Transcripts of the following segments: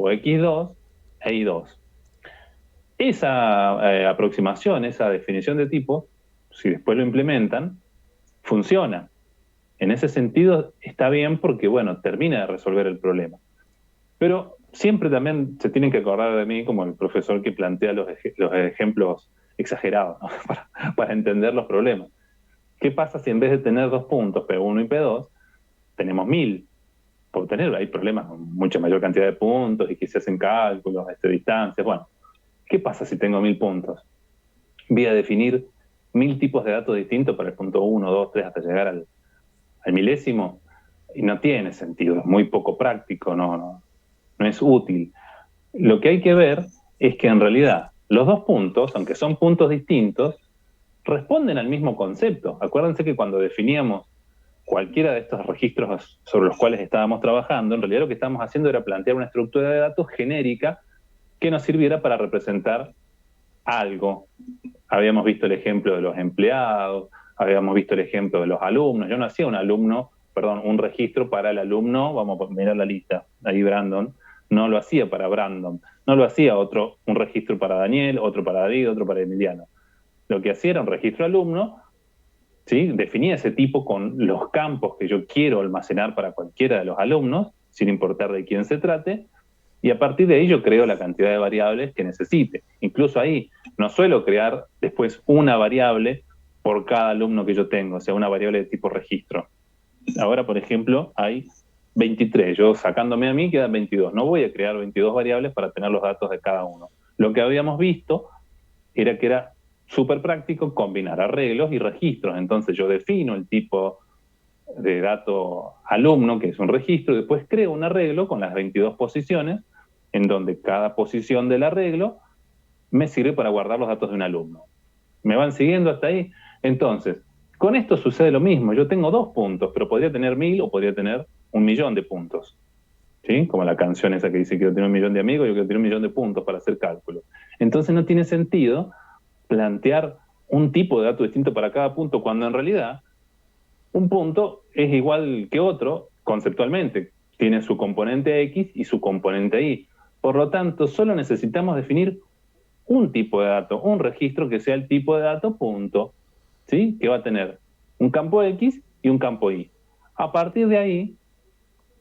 tipo X2 e Y2. Esa aproximación, esa definición de tipo, si después lo implementan, funciona. En ese sentido está bien porque, bueno, termina de resolver el problema. Pero siempre también se tienen que acordar de mí como el profesor que plantea los ejemplos exagerados, ¿no? para entender los problemas. ¿Qué pasa si en vez de tener 2 puntos, P1 y P2, tenemos 1000? Por tener, hay problemas con mucha mayor cantidad de puntos y que se hacen cálculos, distancias. Bueno, ¿qué pasa si tengo 1000 puntos? Voy a definir 1000 tipos de datos distintos para el punto 1, 2, 3, hasta llegar al milésimo, y no tiene sentido, es muy poco práctico, no es útil. Lo que hay que ver es que en realidad los 2 puntos, aunque son puntos distintos, responden al mismo concepto. Acuérdense que cuando definíamos cualquiera de estos registros sobre los cuales estábamos trabajando, en realidad lo que estábamos haciendo era plantear una estructura de datos genérica que nos sirviera para representar algo. Habíamos visto el ejemplo de los empleados, habíamos visto el ejemplo de los alumnos. Yo no hacía un registro para el alumno, vamos a mirar la lista, ahí Brandon, no lo hacía para Brandon, no lo hacía un registro para Daniel, otro para David, otro para Emiliano. Lo que hacía era un registro alumno, ¿sí? Definía ese tipo con los campos que yo quiero almacenar para cualquiera de los alumnos, sin importar de quién se trate, y a partir de ahí yo creo la cantidad de variables que necesite. Incluso ahí no suelo crear después una variable por cada alumno que yo tengo, o sea, una variable de tipo registro. Ahora, por ejemplo, hay 23. Yo sacándome a mí quedan 22. No voy a crear 22 variables para tener los datos de cada uno. Lo que habíamos visto era que era súper práctico combinar arreglos y registros. Entonces yo defino el tipo de dato alumno, que es un registro, y después creo un arreglo con las 22 posiciones, en donde cada posición del arreglo me sirve para guardar los datos de un alumno. ¿Me van siguiendo hasta ahí? Entonces, con esto sucede lo mismo. Yo tengo 2 puntos, pero podría tener 1000 o podría tener 1.000.000 de puntos. ¿Sí? Como la canción esa que dice quiero tener 1.000.000 de amigos, yo quiero tener 1.000.000 de puntos para hacer cálculos. Entonces no tiene sentido plantear un tipo de dato distinto para cada punto, cuando en realidad un punto es igual que otro conceptualmente. Tiene su componente X y su componente Y. Por lo tanto, solo necesitamos definir un tipo de dato, un registro que sea el tipo de dato punto, ¿sí? Que va a tener un campo X y un campo Y. A partir de ahí,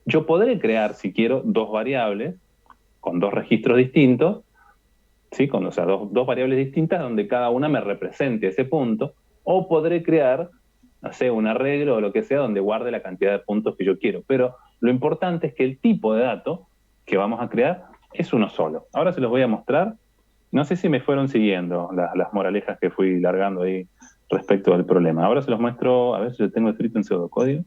yo podré crear, si quiero, 2 variables con 2 registros distintos, ¿sí? O sea, dos variables distintas donde cada una me represente ese punto, o podré crear, no sé, un arreglo o lo que sea donde guarde la cantidad de puntos que yo quiero. Pero lo importante es que el tipo de dato que vamos a crear es uno solo. Ahora se los voy a mostrar. No sé si me fueron siguiendo las moralejas que fui largando ahí respecto al problema. Ahora se los muestro, a ver si lo tengo escrito en pseudocódigo.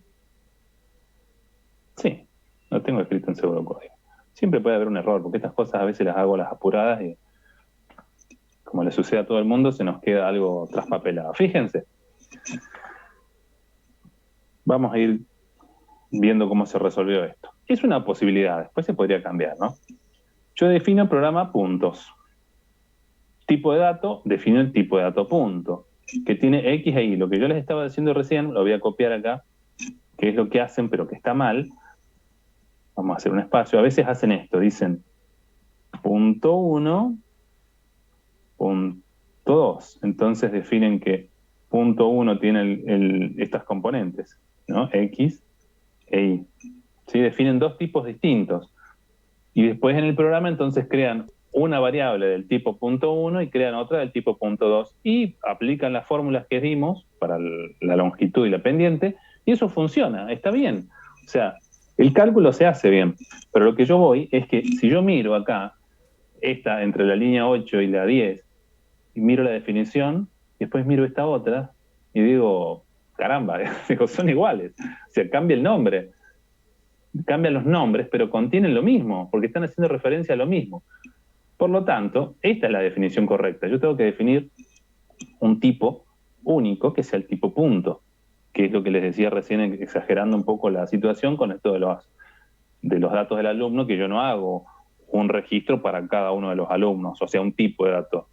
Sí, lo tengo escrito en pseudocódigo. Siempre puede haber un error, porque estas cosas a veces las hago a las apuradas y, como le sucede a todo el mundo, se nos queda algo traspapelado. Fíjense, vamos a ir viendo cómo se resolvió esto. Es una posibilidad, después se podría cambiar, ¿no? Yo defino el programa puntos. Tipo de dato, defino el tipo de dato punto, que tiene X e Y. Lo que yo les estaba diciendo recién, lo voy a copiar acá, que es lo que hacen, pero que está mal. Vamos a hacer un espacio. A veces hacen esto, dicen punto 1, punto 2. Entonces definen que punto 1 tiene estas componentes, ¿no? X e Y. ¿Sí? Definen 2 tipos distintos. Y después en el programa entonces crean una variable del tipo punto 1 y crean otra del tipo punto 2 y aplican las fórmulas que dimos para la longitud y la pendiente, y eso funciona, está bien. O sea, el cálculo se hace bien, pero lo que yo voy es que si yo miro acá, esta entre la línea 8 y la 10, y miro la definición, y después miro esta otra, y digo, caramba, son iguales. O sea, cambia el nombre, cambian los nombres, pero contienen lo mismo, porque están haciendo referencia a lo mismo. Por lo tanto, esta es la definición correcta. Yo tengo que definir un tipo único que sea el tipo punto, que es lo que les decía recién, exagerando un poco la situación con esto de los datos del alumno, que yo no hago un registro para cada uno de los alumnos, o sea, un tipo de dato.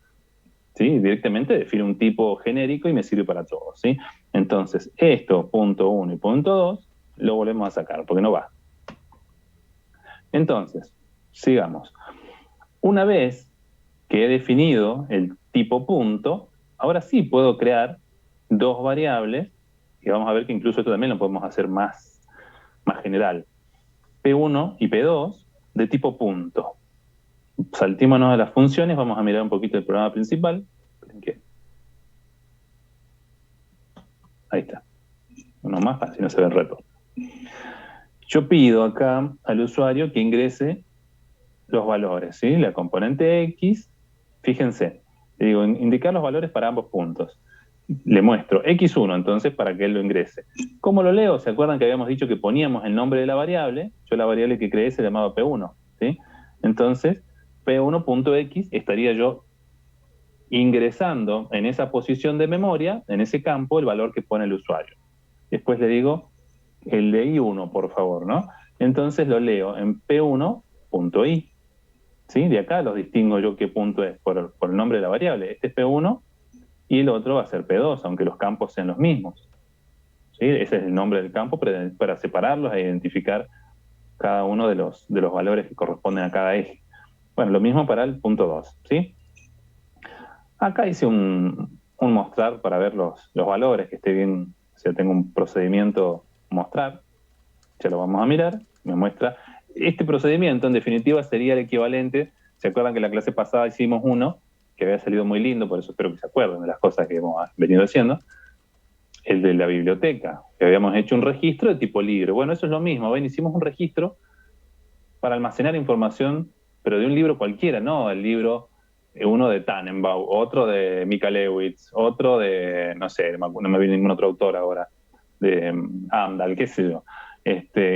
¿Sí? Directamente defino un tipo genérico y me sirve para todos. ¿Sí? Entonces, esto, punto 1 y punto 2, lo volvemos a sacar, porque no va. Entonces, Sigamos. Una vez que he definido el tipo punto, ahora sí puedo crear dos variables, y vamos a ver que incluso esto también lo podemos hacer más general. P1 y P2 de tipo punto. Saltémonos a las funciones, vamos a mirar un poquito el programa principal. Ahí está. Uno más, así no se ve el retorno. Yo pido acá al usuario que ingrese los valores, ¿sí? La componente X, fíjense, le digo, indicar los valores para ambos puntos. Le muestro X1, entonces, para que él lo ingrese. ¿Cómo lo leo? ¿Se acuerdan que habíamos dicho que poníamos el nombre de la variable? Yo la variable que creé se llamaba P1, ¿sí? Entonces, P1.x estaría yo ingresando en esa posición de memoria, en ese campo, el valor que pone el usuario. Después le digo el de I1, por favor, ¿no? Entonces lo leo en P1.i. ¿Sí? De acá los distingo yo qué punto es por el nombre de la variable. Este es P1 y el otro va a ser P2, aunque los campos sean los mismos. ¿Sí? Ese es el nombre del campo para separarlos e identificar cada uno de los valores que corresponden a cada eje. Bueno, lo mismo para el punto 2, ¿sí? Acá hice un mostrar para ver los valores, que esté bien, o sea, tengo un procedimiento mostrar, ya lo vamos a mirar, me muestra. Este procedimiento, en definitiva, sería el equivalente. ¿Se acuerdan que la clase pasada hicimos uno que había salido muy lindo? Por eso espero que se acuerden de las cosas que hemos venido haciendo. El de la biblioteca, que habíamos hecho un registro de tipo libro. Bueno, eso es lo mismo. Ven, hicimos un registro para almacenar información, pero de un libro cualquiera, no el libro, uno de Tannenbaum, otro de Mika Lewitz, otro de, no sé, no me viene ningún otro autor ahora, de Amdahl, qué sé yo.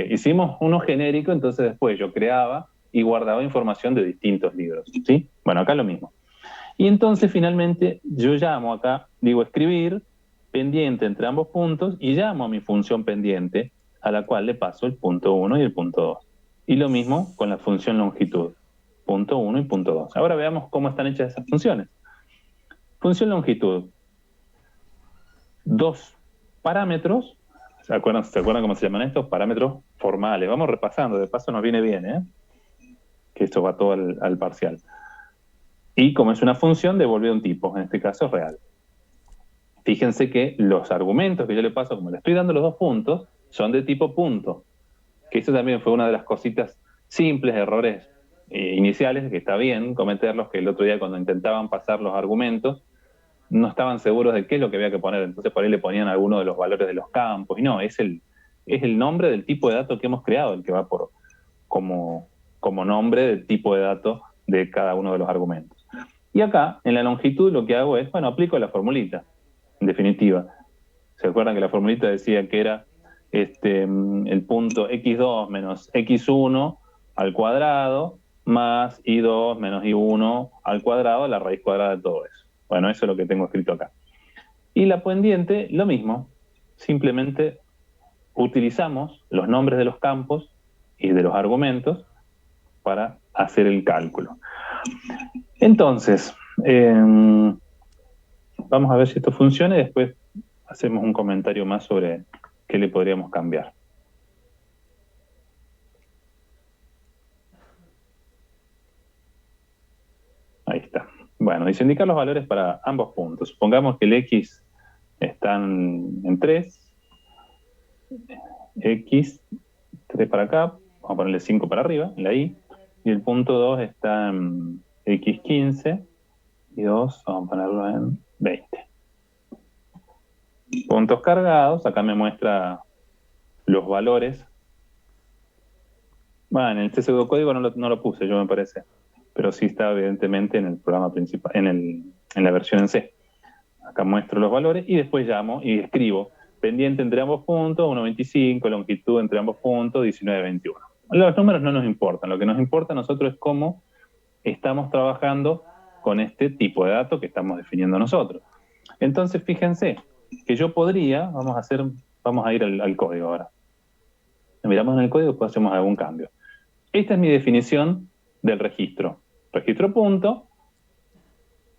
Hicimos uno genérico, entonces después yo creaba y guardaba información de distintos libros, ¿sí? Bueno, acá lo mismo. Y entonces finalmente yo llamo acá, digo escribir, pendiente entre ambos puntos, y llamo a mi función pendiente, a la cual le paso el punto 1 y el punto 2. Y lo mismo con la función longitud, punto 1 y punto 2. Ahora veamos cómo están hechas esas funciones. Función longitud. Dos parámetros. ¿Se acuerdan cómo se llaman estos? Parámetros formales. Vamos repasando, de paso nos viene bien, ¿eh? Que esto va todo al parcial. Y como es una función, devuelve un tipo, en este caso real. Fíjense que los argumentos que yo le paso, como le estoy dando los dos puntos, son de tipo punto. Que eso también fue una de las cositas simples, errores iniciales, que está bien cometerlos, que el otro día cuando intentaban pasar los argumentos, no estaban seguros de qué es lo que había que poner. Entonces por ahí le ponían alguno de los valores de los campos. Y no, es el nombre del tipo de dato que hemos creado, el que va como nombre del tipo de dato de cada uno de los argumentos. Y acá, en la longitud, lo que hago es, bueno, aplico la formulita, en definitiva. ¿Se acuerdan que la formulita decía que era el punto x2 menos x1 al cuadrado más y2 menos y1 al cuadrado, la raíz cuadrada de todo eso? Bueno, eso es lo que tengo escrito acá. Y la pendiente, lo mismo. Simplemente utilizamos los nombres de los campos y de los argumentos para hacer el cálculo. Entonces, vamos a ver si esto funciona y después hacemos un comentario más sobre qué le podríamos cambiar. Ahí está. Bueno, dice indicar los valores para ambos puntos. Supongamos que el X están en 3, X, 3 para acá, vamos a ponerle 5 para arriba, en la Y, y el punto 2 está en X15, y 2 vamos a ponerlo en 20. Puntos cargados, acá me muestra los valores. Bueno, en este pseudocódigo no lo puse yo, me parece, pero sí está evidentemente en el programa principal, en la versión en C. Acá muestro los valores y después llamo y escribo pendiente entre ambos puntos, 1,25, longitud entre ambos puntos, 19,21. Los números no nos importan, lo que nos importa a nosotros es cómo estamos trabajando con este tipo de datos que estamos definiendo nosotros. Entonces, fíjense que yo podría, vamos a ir al código ahora. Miramos en el código y después hacemos algún cambio. Esta es mi definición del registro. Registro punto,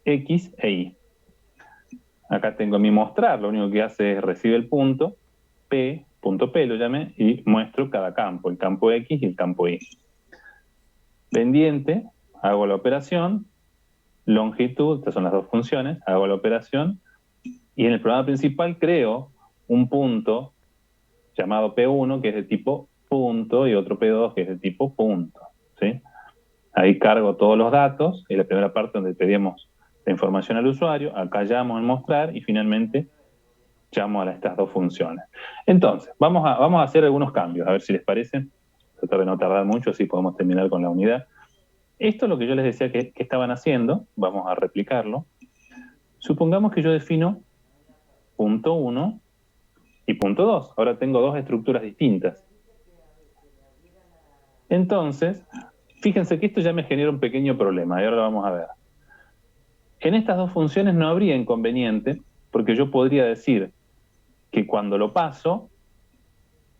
X e Y. Acá tengo mi mostrar, lo único que hace es recibe el punto, punto P lo llamé, y muestro cada campo, el campo X y el campo Y. pendiente, hago la operación, longitud, estas son las dos funciones, hago la operación, y en el programa principal creo un punto llamado P1 que es de tipo punto y otro P2 que es de tipo punto, ¿sí? Ahí cargo todos los datos, en la primera parte donde pedimos la información al usuario, acá llamo en mostrar y finalmente llamo a estas dos funciones. Entonces, vamos a hacer algunos cambios, a ver si les parece. Tratar de no tardar mucho, así podemos terminar con la unidad. Esto es lo que yo les decía que estaban haciendo, vamos a replicarlo. Supongamos que yo defino punto 1 y punto 2. Ahora tengo dos estructuras distintas. Entonces, fíjense que esto ya me genera un pequeño problema, y ahora lo vamos a ver. En estas dos funciones no habría inconveniente, porque yo podría decir que cuando lo paso,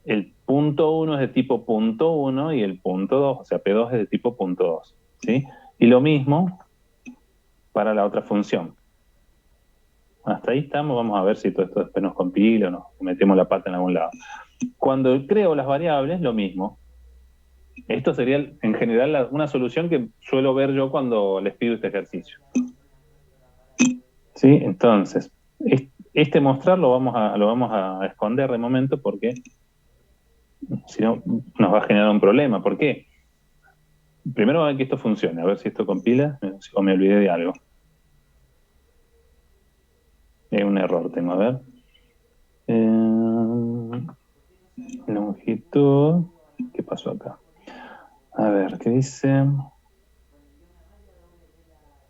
el punto 1 es de tipo punto 1 y el punto 2, o sea, P2 es de tipo punto 2, ¿sí? Y lo mismo para la otra función. Hasta ahí estamos, vamos a ver si todo esto después nos compila o nos metemos la pata en algún lado. Cuando creo las variables, lo mismo. Esto sería, en general, una solución que suelo ver yo cuando les pido este ejercicio. ¿Sí? Entonces, este mostrar lo vamos a esconder de momento porque si no nos va a generar un problema. ¿Por qué? Primero a ver que esto funcione, a ver si esto compila o me olvidé de algo. Un error tengo, a ver. Longitud. ¿Qué pasó acá? A ver, ¿qué dice?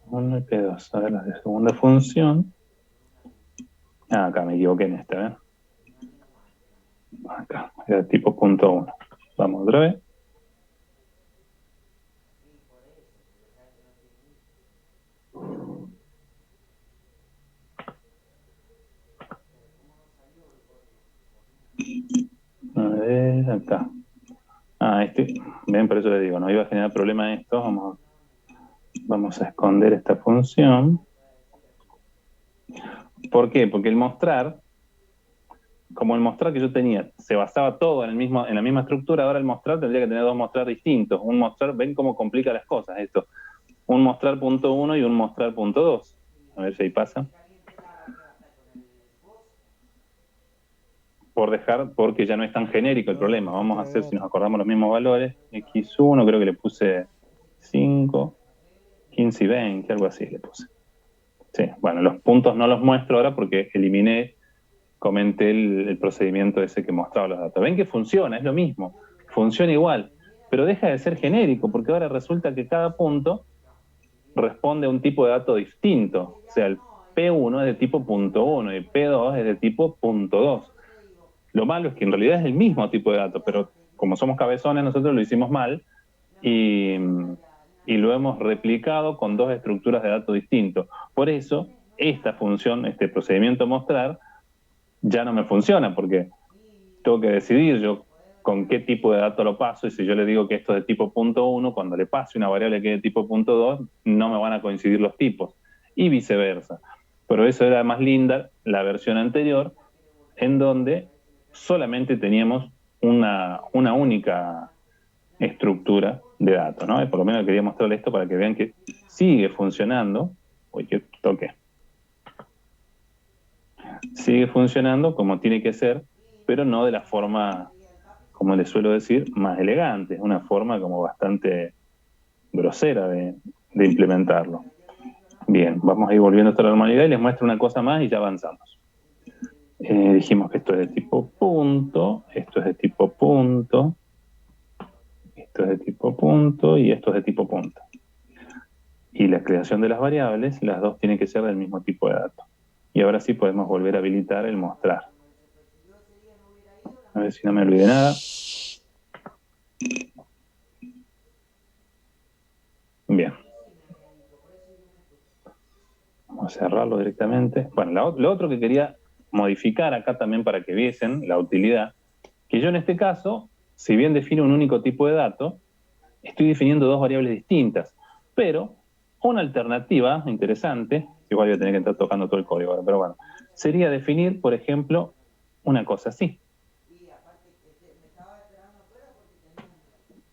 1 y P2. A ver, la de segunda función. Acá me equivoqué en esta, ¿eh? Acá, era tipo punto 1. Vamos otra vez. A ver, acá. Ven, por eso les digo, no iba a generar problema esto. Vamos a esconder esta función. ¿Por qué? Porque el mostrar, como el mostrar que yo tenía, se basaba todo en la misma estructura, ahora el mostrar tendría que tener dos mostrar distintos. Un mostrar, ven cómo complica las cosas esto. Un mostrar punto 1 y un mostrar punto 2. A ver si ahí pasa. Porque ya no es tan genérico el problema. Vamos a hacer, si nos acordamos, los mismos valores. X1, creo que le puse 5, 15 y 20, algo así le puse. Sí, bueno, los puntos no los muestro ahora porque comenté el procedimiento ese que mostraba los datos. Ven que funciona, es lo mismo, funciona igual, pero deja de ser genérico porque ahora resulta que cada punto responde a un tipo de dato distinto. O sea, el P1 es de tipo punto 1 y P2 es de tipo punto 2. Lo malo es que en realidad es el mismo tipo de dato, pero como somos cabezones nosotros lo hicimos mal y lo hemos replicado con dos estructuras de datos distintos. Por eso, esta función, este procedimiento mostrar, ya no me funciona, porque tengo que decidir yo con qué tipo de dato lo paso, y si yo le digo que esto es de tipo punto 1, cuando le pase una variable que es de tipo punto 2, no me van a coincidir los tipos, y viceversa. Pero eso era más linda la versión anterior, en donde solamente teníamos una única estructura de datos, ¿no? Y por lo menos quería mostrarles esto para que vean que sigue funcionando. Uy, que toque. Sigue funcionando como tiene que ser, pero no de la forma, como les suelo decir, más elegante. Es una forma como bastante grosera de implementarlo. Bien, vamos a ir volviendo a esta normalidad y les muestro una cosa más y ya avanzamos. Dijimos que esto es de tipo punto, esto es de tipo punto, esto es de tipo punto y esto es de tipo punto. Y la creación de las variables, las dos tienen que ser del mismo tipo de dato. Y ahora sí podemos volver a habilitar el mostrar. A ver si no me olvidé nada. Bien. Vamos a cerrarlo directamente. Bueno, lo otro que quería modificar acá también para que viesen la utilidad, que yo en este caso, si bien defino un único tipo de dato, estoy definiendo dos variables distintas. Pero una alternativa interesante, igual voy a tener que estar tocando todo el código ahora, pero bueno, sería definir, por ejemplo, una cosa así.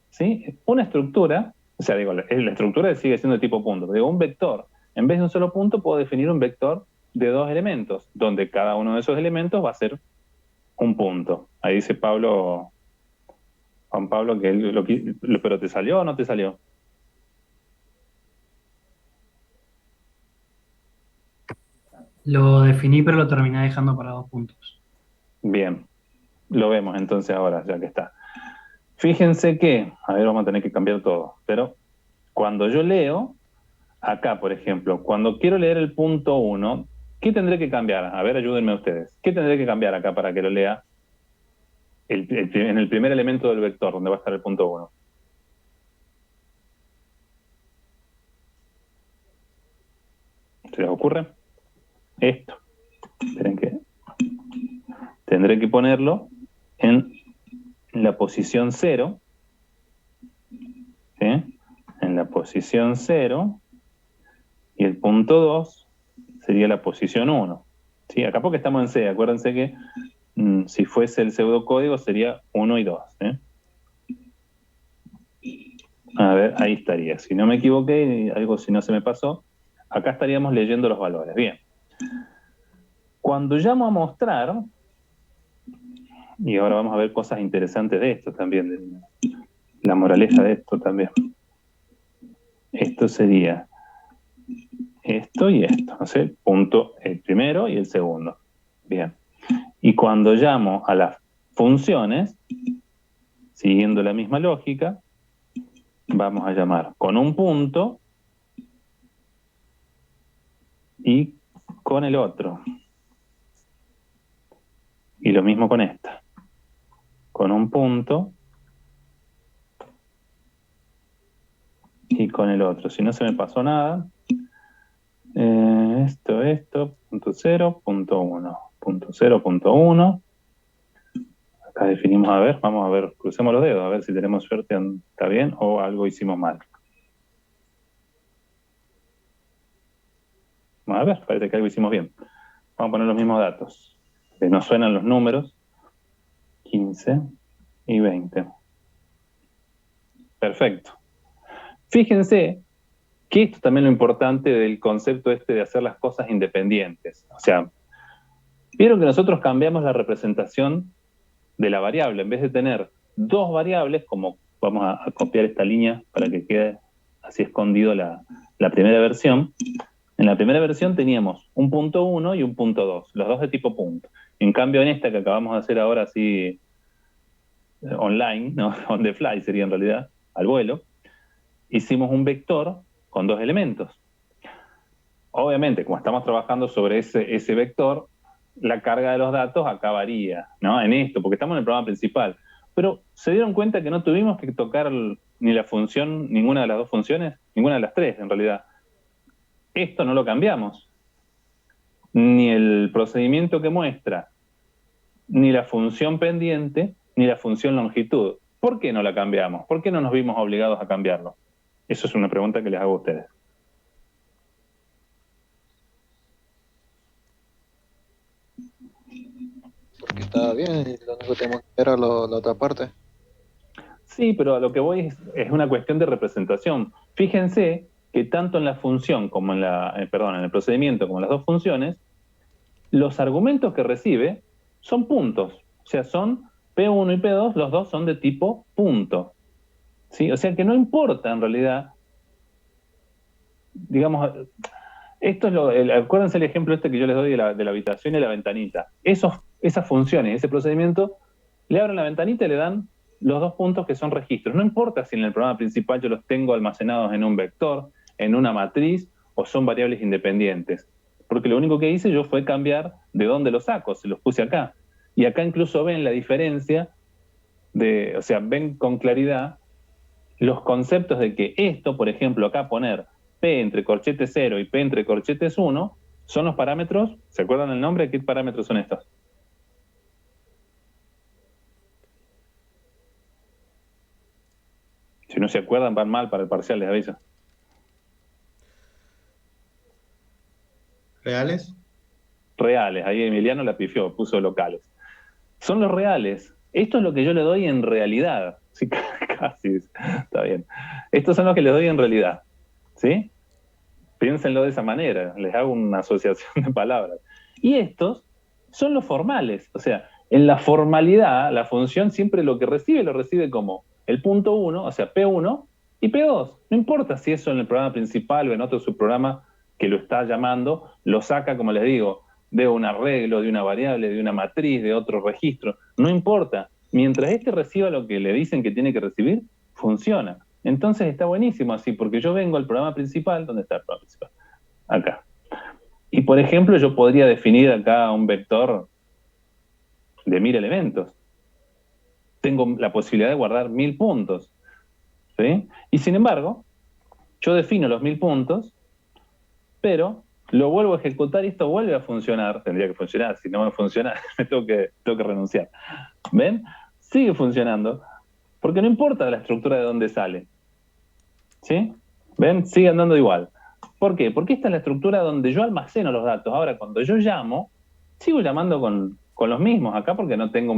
¿Sí? Una estructura O sea, digo, la estructura sigue siendo de tipo punto. Digo, un vector, en vez de un solo punto, puedo definir un vector de 2 elementos, donde cada uno de esos elementos va a ser un punto. Ahí dice Juan Pablo, pero ¿te salió o no te salió? Lo definí, pero lo terminé dejando para 2 puntos. Bien, lo vemos entonces ahora, ya que está. Fíjense que, a ver, vamos a tener que cambiar todo, pero cuando yo leo, acá, por ejemplo, cuando quiero leer el punto 1, ¿qué tendré que cambiar? A ver, ayúdenme ustedes. ¿Qué tendré que cambiar acá para que lo lea en el primer elemento del vector, donde va a estar el punto 1? ¿Se les ocurre? Esto. Esperen que tendré que ponerlo en la posición 0, ¿sí? En la posición 0, y el punto 2 sería la posición 1. ¿Sí? Acá porque estamos en C, acuérdense que si fuese el pseudocódigo sería 1 y 2. A ver, ahí estaría. Si no me equivoqué, algo si no se me pasó, acá estaríamos leyendo los valores. Bien. Cuando llamo a mostrar, y ahora vamos a ver cosas interesantes de esto también, de la moraleja de esto también. Esto sería esto y esto, ¿no sé? Punto el primero y el segundo. Bien. Y cuando llamo a las funciones, siguiendo la misma lógica, vamos a llamar con un punto y con el otro. Y lo mismo con esta. Con un punto y con el otro. Si no se me pasó nada, esto, punto 0, punto 1, punto 0, punto 1. Acá definimos, a ver, vamos a ver, crucemos los dedos, a ver si tenemos suerte, está bien, o algo hicimos mal. A ver, parece que algo hicimos bien. Vamos a poner los mismos datos. Que nos suenan los números, 15 y 20. Perfecto. Fíjense que esto también es lo importante del concepto este de hacer las cosas independientes. O sea, vieron que nosotros cambiamos la representación de la variable. En vez de tener dos variables, como vamos a copiar esta línea para que quede así escondido la primera versión. En la primera versión teníamos un punto 1 y un punto 2, los dos de tipo punto. En cambio, en esta que acabamos de hacer ahora así online, ¿no? On the fly sería en realidad, al vuelo, hicimos un vector con dos elementos. Obviamente, como estamos trabajando sobre ese vector, la carga de los datos acá varía, ¿no? En esto, porque estamos en el programa principal. Pero se dieron cuenta que no tuvimos que tocar ni la función, ninguna de las dos funciones, ninguna de las tres en realidad. Esto no lo cambiamos. Ni el procedimiento que muestra, ni la función pendiente, ni la función longitud. ¿Por qué no la cambiamos? ¿Por qué no nos vimos obligados a cambiarlo? Eso es una pregunta que les hago a ustedes. Porque estaba bien y lo único que tenemos que ver era la otra parte. Sí, pero a lo que voy es una cuestión de representación. Fíjense que tanto en la función como en el procedimiento como en las dos funciones, los argumentos que recibe son puntos. O sea, son P1 y P2, los dos son de tipo punto. ¿Sí? O sea que no importa en realidad, digamos, esto es acuérdense el ejemplo este que yo les doy de la habitación y la ventanita. Esas funciones, ese procedimiento, le abren la ventanita y le dan los dos puntos que son registros. No importa si en el programa principal yo los tengo almacenados en un vector, en una matriz, o son variables independientes. Porque lo único que hice yo fue cambiar de dónde los saco, se los puse acá. Y acá incluso ven la diferencia o sea, ven con claridad los conceptos de que esto, por ejemplo, acá poner P entre corchetes 0 y P entre corchetes 1, son los parámetros, ¿se acuerdan el nombre? ¿Qué parámetros son estos? Si no se acuerdan, van mal para el parcial, les aviso. ¿Reales? Reales, ahí Emiliano la pifió, puso locales. Son los reales. Esto es lo que yo le doy en realidad. Sí, casi, está bien. Estos son los que les doy en realidad. ¿Sí? Piénsenlo de esa manera, les hago una asociación de palabras. Y estos son los formales, o sea, en la formalidad, la función siempre lo que recibe, lo recibe como el punto 1, o sea, P1 y P2. No importa si eso en el programa principal o en otro subprograma que lo está llamando, lo saca, como les digo, de un arreglo, de una variable, de una matriz, de otro registro. No importa. Mientras este reciba lo que le dicen que tiene que recibir, funciona. Entonces está buenísimo así, porque yo vengo al programa principal, ¿dónde está el programa principal? Acá. Y por ejemplo, yo podría definir acá un vector de 1000 elementos. Tengo la posibilidad de guardar 1000 puntos. ¿Sí? Y sin embargo, yo defino los 1000 puntos, pero lo vuelvo a ejecutar y esto vuelve a funcionar. Tendría que funcionar, si no me funciona, me tengo que renunciar. ¿Ven? Sigue funcionando, porque no importa la estructura de dónde sale. ¿Sí? ¿Ven? Sigue andando igual. ¿Por qué? Porque esta es la estructura donde yo almaceno los datos. Ahora, cuando yo llamo, sigo llamando con los mismos acá porque no tengo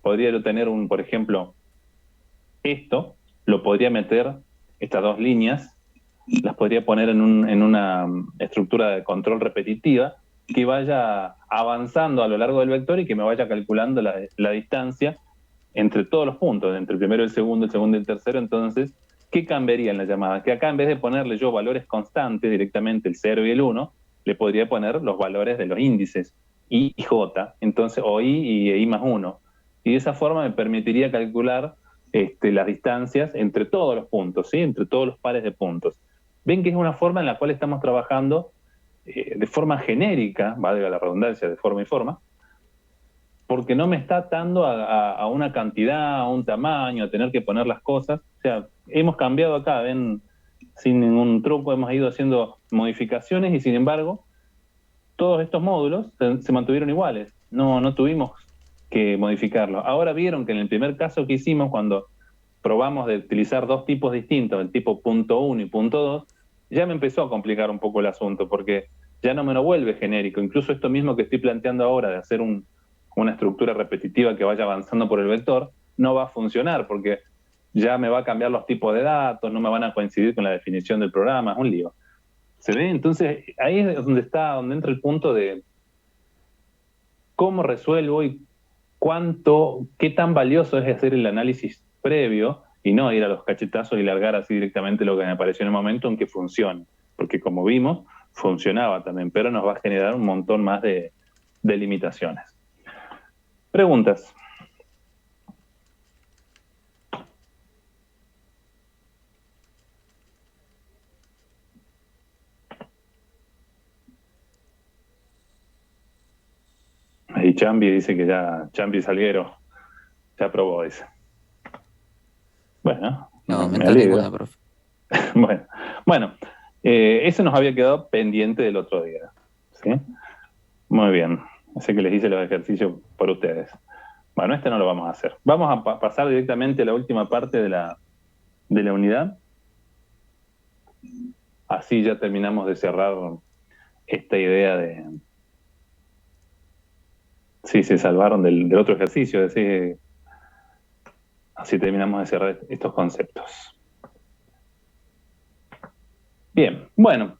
podría yo tener por ejemplo, esto, lo podría meter, estas dos líneas, las podría poner en una estructura de control repetitiva que vaya avanzando a lo largo del vector y que me vaya calculando la distancia entre todos los puntos, entre el primero y el segundo y el tercero. Entonces, ¿qué cambiaría en la llamada? Que acá en vez de ponerle yo valores constantes directamente, el 0 y el 1, le podría poner los valores de los índices, I y J, entonces, o I y I más 1. Y de esa forma me permitiría calcular las distancias entre todos los puntos, ¿sí? Entre todos los pares de puntos. Ven que es una forma en la cual estamos trabajando de forma genérica, valga la redundancia, de forma y forma, porque no me está atando a una cantidad, a un tamaño, a tener que poner las cosas. O sea, hemos cambiado acá, ven, sin ningún truco, hemos ido haciendo modificaciones y sin embargo, todos estos módulos se mantuvieron iguales. No tuvimos que modificarlos. Ahora vieron que en el primer caso que hicimos, cuando probamos de utilizar dos tipos distintos, el tipo punto 1 y punto 2, ya me empezó a complicar un poco el asunto, porque ya no me lo vuelve genérico. Incluso esto mismo que estoy planteando ahora, de hacer una estructura repetitiva que vaya avanzando por el vector, no va a funcionar, porque ya me va a cambiar los tipos de datos, no me van a coincidir con la definición del programa, es un lío. ¿Se ve? Entonces, ahí es donde entra el punto de cómo resuelvo y qué tan valioso es hacer el análisis previo y no ir a los cachetazos y largar así directamente lo que me apareció en el momento en que funcione. Porque como vimos, funcionaba también, pero nos va a generar un montón más de limitaciones. Preguntas. Ahí Chambi dice que ya, Chambi Salguero, ya aprobó, dice. Bueno, No, me mental alegro. ninguna, profe. Bueno, eso nos había quedado pendiente del otro día. ¿Sí? Muy bien. Así que les hice los ejercicios por ustedes. Bueno, este no lo vamos a hacer. Vamos a pasar directamente a la última parte de la unidad. Así ya terminamos de cerrar esta idea de... Sí, se salvaron del otro ejercicio. Así terminamos de cerrar estos conceptos. Bien, bueno.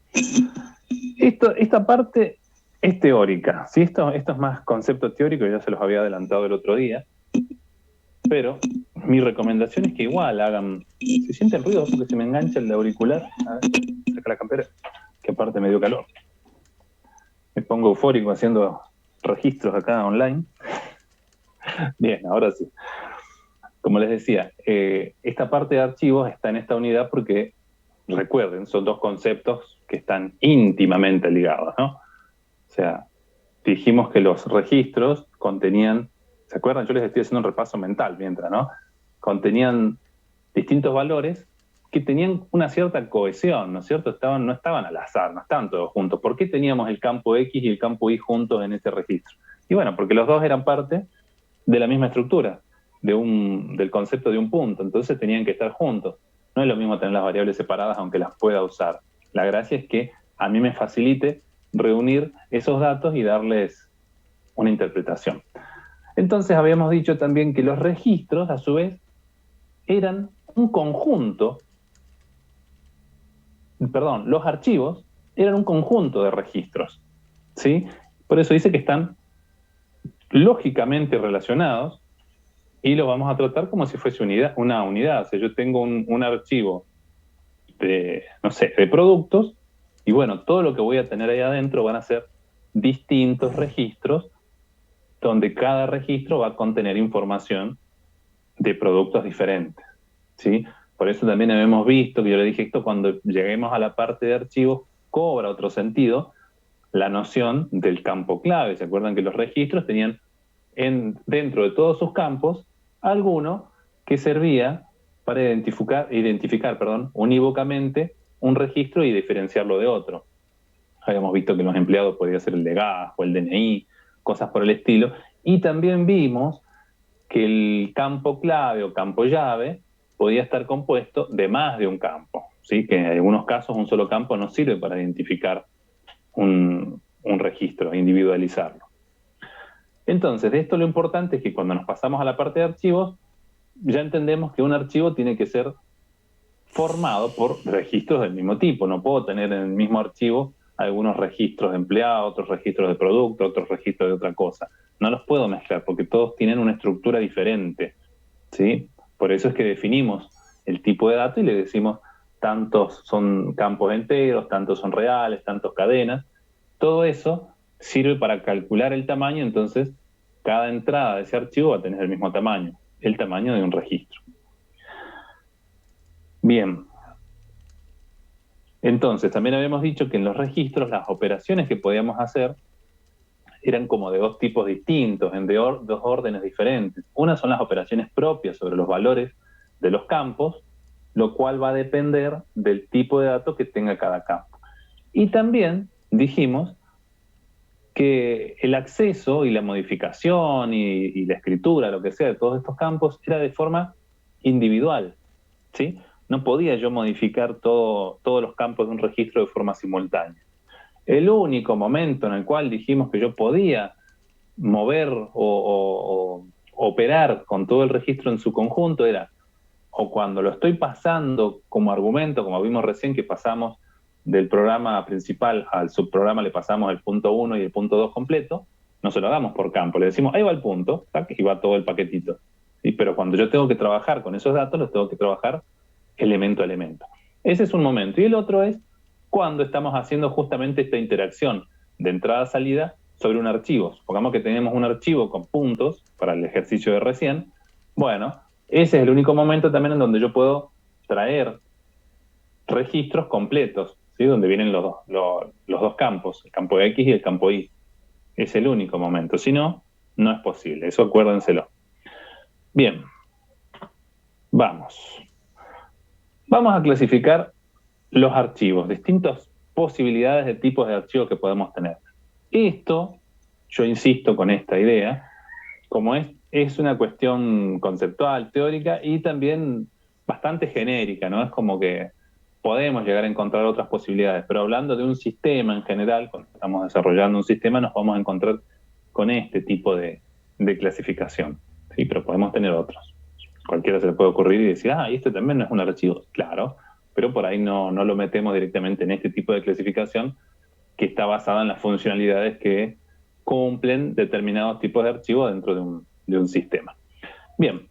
Esta parte es teórica, ¿sí? Esto es más concepto teórico, ya se los había adelantado el otro día, pero mi recomendación es que igual hagan... ¿Se siente el ruido porque se me engancha el auricular? A ver, saca la campera, que aparte me dio calor. Me pongo eufórico haciendo registros acá online. Bien, ahora sí. Como les decía, esta parte de archivos está en esta unidad porque, recuerden, son dos conceptos que están íntimamente ligados, ¿no? O sea, dijimos que los registros contenían, ¿se acuerdan? Yo les estoy haciendo un repaso mental mientras, ¿no? Contenían distintos valores que tenían una cierta cohesión, ¿no es cierto? No estaban al azar, no estaban todos juntos. ¿Por qué teníamos el campo X y el campo Y juntos en este registro? Y bueno, porque los dos eran parte de la misma estructura, del concepto de un punto, entonces tenían que estar juntos. No es lo mismo tener las variables separadas aunque las pueda usar. La gracia es que a mí me facilite reunir esos datos y darles una interpretación. Entonces habíamos dicho también que los registros, a su vez, eran un conjunto, perdón, los archivos eran un conjunto de registros, ¿sí? Por eso dice que están lógicamente relacionados y lo vamos a tratar como si fuese una unidad. O sea, yo tengo un archivo de, no sé, de productos y bueno, todo lo que voy a tener ahí adentro van a ser distintos registros donde cada registro va a contener información de productos diferentes, ¿sí? Por eso también habíamos visto, que yo le dije esto, cuando lleguemos a la parte de archivos, cobra otro sentido la noción del campo clave. ¿Se acuerdan que los registros tenían dentro de todos sus campos alguno que servía para identificar unívocamente un registro y diferenciarlo de otro? Habíamos visto que los empleados podía ser el de gas o el DNI, cosas por el estilo, y también vimos que el campo clave o campo llave podía estar compuesto de más de un campo, ¿sí? Que en algunos casos un solo campo no sirve para identificar un registro, individualizarlo. Entonces, de esto lo importante es que cuando nos pasamos a la parte de archivos, ya entendemos que un archivo tiene que ser formado por registros del mismo tipo. No puedo tener en el mismo archivo algunos registros de empleados, otros registros de producto, otros registros de otra cosa. No los puedo mezclar porque todos tienen una estructura diferente, ¿sí? Por eso es que definimos el tipo de dato y le decimos tantos son campos enteros, tantos son reales, tantos cadenas. Todo eso sirve para calcular el tamaño, entonces cada entrada de ese archivo va a tener el mismo tamaño, el tamaño de un registro. Bien. Entonces, también habíamos dicho que en los registros las operaciones que podíamos hacer eran como de dos tipos distintos, dos órdenes diferentes. Una son las operaciones propias sobre los valores de los campos, lo cual va a depender del tipo de datos que tenga cada campo. Y también dijimos que el acceso y la modificación y la escritura, lo que sea, de todos estos campos, era de forma individual, ¿sí? No podía yo modificar todos los campos de un registro de forma simultánea. El único momento en el cual dijimos que yo podía mover o operar con todo el registro en su conjunto era o cuando lo estoy pasando como argumento, como vimos recién que pasamos del programa principal al subprograma, le pasamos el punto 1 y el punto 2 completo, no se lo hagamos por campo, le decimos, ahí va el punto, ¿tac? Y va todo el paquetito. ¿Sí? Pero cuando yo tengo que trabajar con esos datos, los tengo que trabajar elemento a elemento. Ese es un momento. Y el otro es cuando estamos haciendo justamente esta interacción de entrada-salida sobre un archivo. Supongamos que tenemos un archivo con puntos para el ejercicio de recién. Bueno, ese es el único momento también en donde yo puedo traer registros completos, ¿sí? Donde vienen los dos campos, el campo X y el campo Y. Es el único momento. Si no, no es posible. Eso acuérdenselo. Bien. Vamos a clasificar los archivos, distintas posibilidades de tipos de archivos que podemos tener. Esto, yo insisto con esta idea, como es una cuestión conceptual, teórica y también bastante genérica, ¿no? Es como que podemos llegar a encontrar otras posibilidades, pero hablando de un sistema en general, cuando estamos desarrollando un sistema, nos vamos a encontrar con este tipo de clasificación, ¿sí? Pero podemos tener otros. Cualquiera se le puede ocurrir y decir, y este también no es un archivo. Claro, pero por ahí no lo metemos directamente en este tipo de clasificación que está basada en las funcionalidades que cumplen determinados tipos de archivos dentro de un sistema. Bien,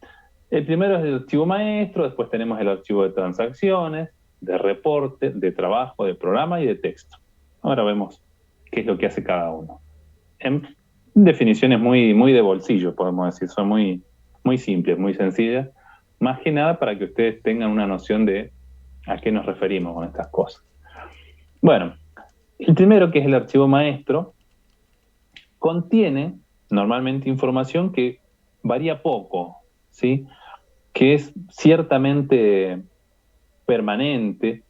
el primero es el archivo maestro, después tenemos el archivo de transacciones, de reporte, de trabajo, de programa y de texto. Ahora vemos qué es lo que hace cada uno. En definiciones muy de bolsillo, podemos decir, son muy simples, muy sencillas, más que nada para que ustedes tengan una noción de a qué nos referimos con estas cosas. Bueno, el primero, que es el archivo maestro, contiene normalmente información que varía poco, ¿sí? Que es ciertamente permanente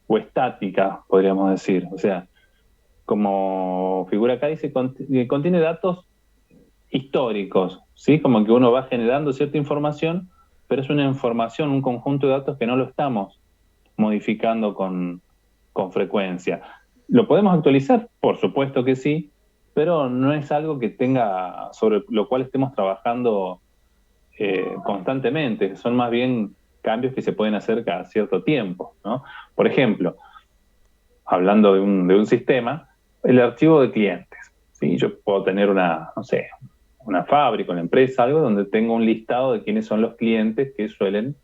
o estática, podríamos decir. O sea, como figura acá dice, contiene datos históricos, ¿sí? Como que uno va generando cierta información, pero es una información, un conjunto de datos que no lo estamos modificando con frecuencia. ¿Lo podemos actualizar? Por supuesto que sí, pero no es algo que tenga, sobre lo cual estemos trabajando constantemente. Son más bien cambios que se pueden hacer cada cierto tiempo, ¿no? Por ejemplo, hablando de un sistema, el archivo de clientes. ¿Sí? Yo puedo tener una, no sé, una fábrica, una empresa, algo donde tengo un listado de quiénes son los clientes que suelen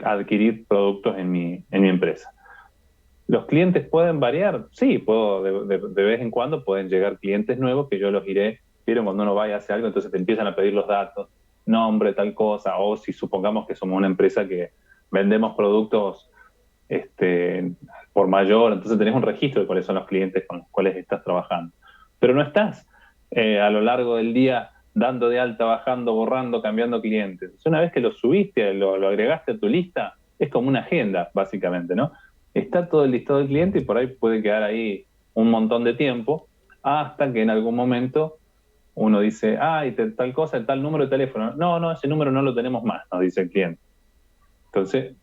adquirir productos en mi empresa. ¿Los clientes pueden variar? Sí, puedo, de vez en cuando pueden llegar clientes nuevos que yo los iré. Vieron cuando uno vaya a hacer algo, entonces te empiezan a pedir los datos, nombre, tal cosa, o si supongamos que somos una empresa que vendemos productos por mayor, entonces tenés un registro de cuáles son los clientes con los cuales estás trabajando. Pero no estás a lo largo del día dando de alta, bajando, borrando, cambiando clientes. Una vez que lo subiste, lo agregaste a tu lista, es como una agenda, básicamente, ¿no? Está todo el listado del cliente y por ahí puede quedar ahí un montón de tiempo hasta que en algún momento uno dice, tal cosa, tal número de teléfono. No, ese número no lo tenemos más, nos dice el cliente. Entonces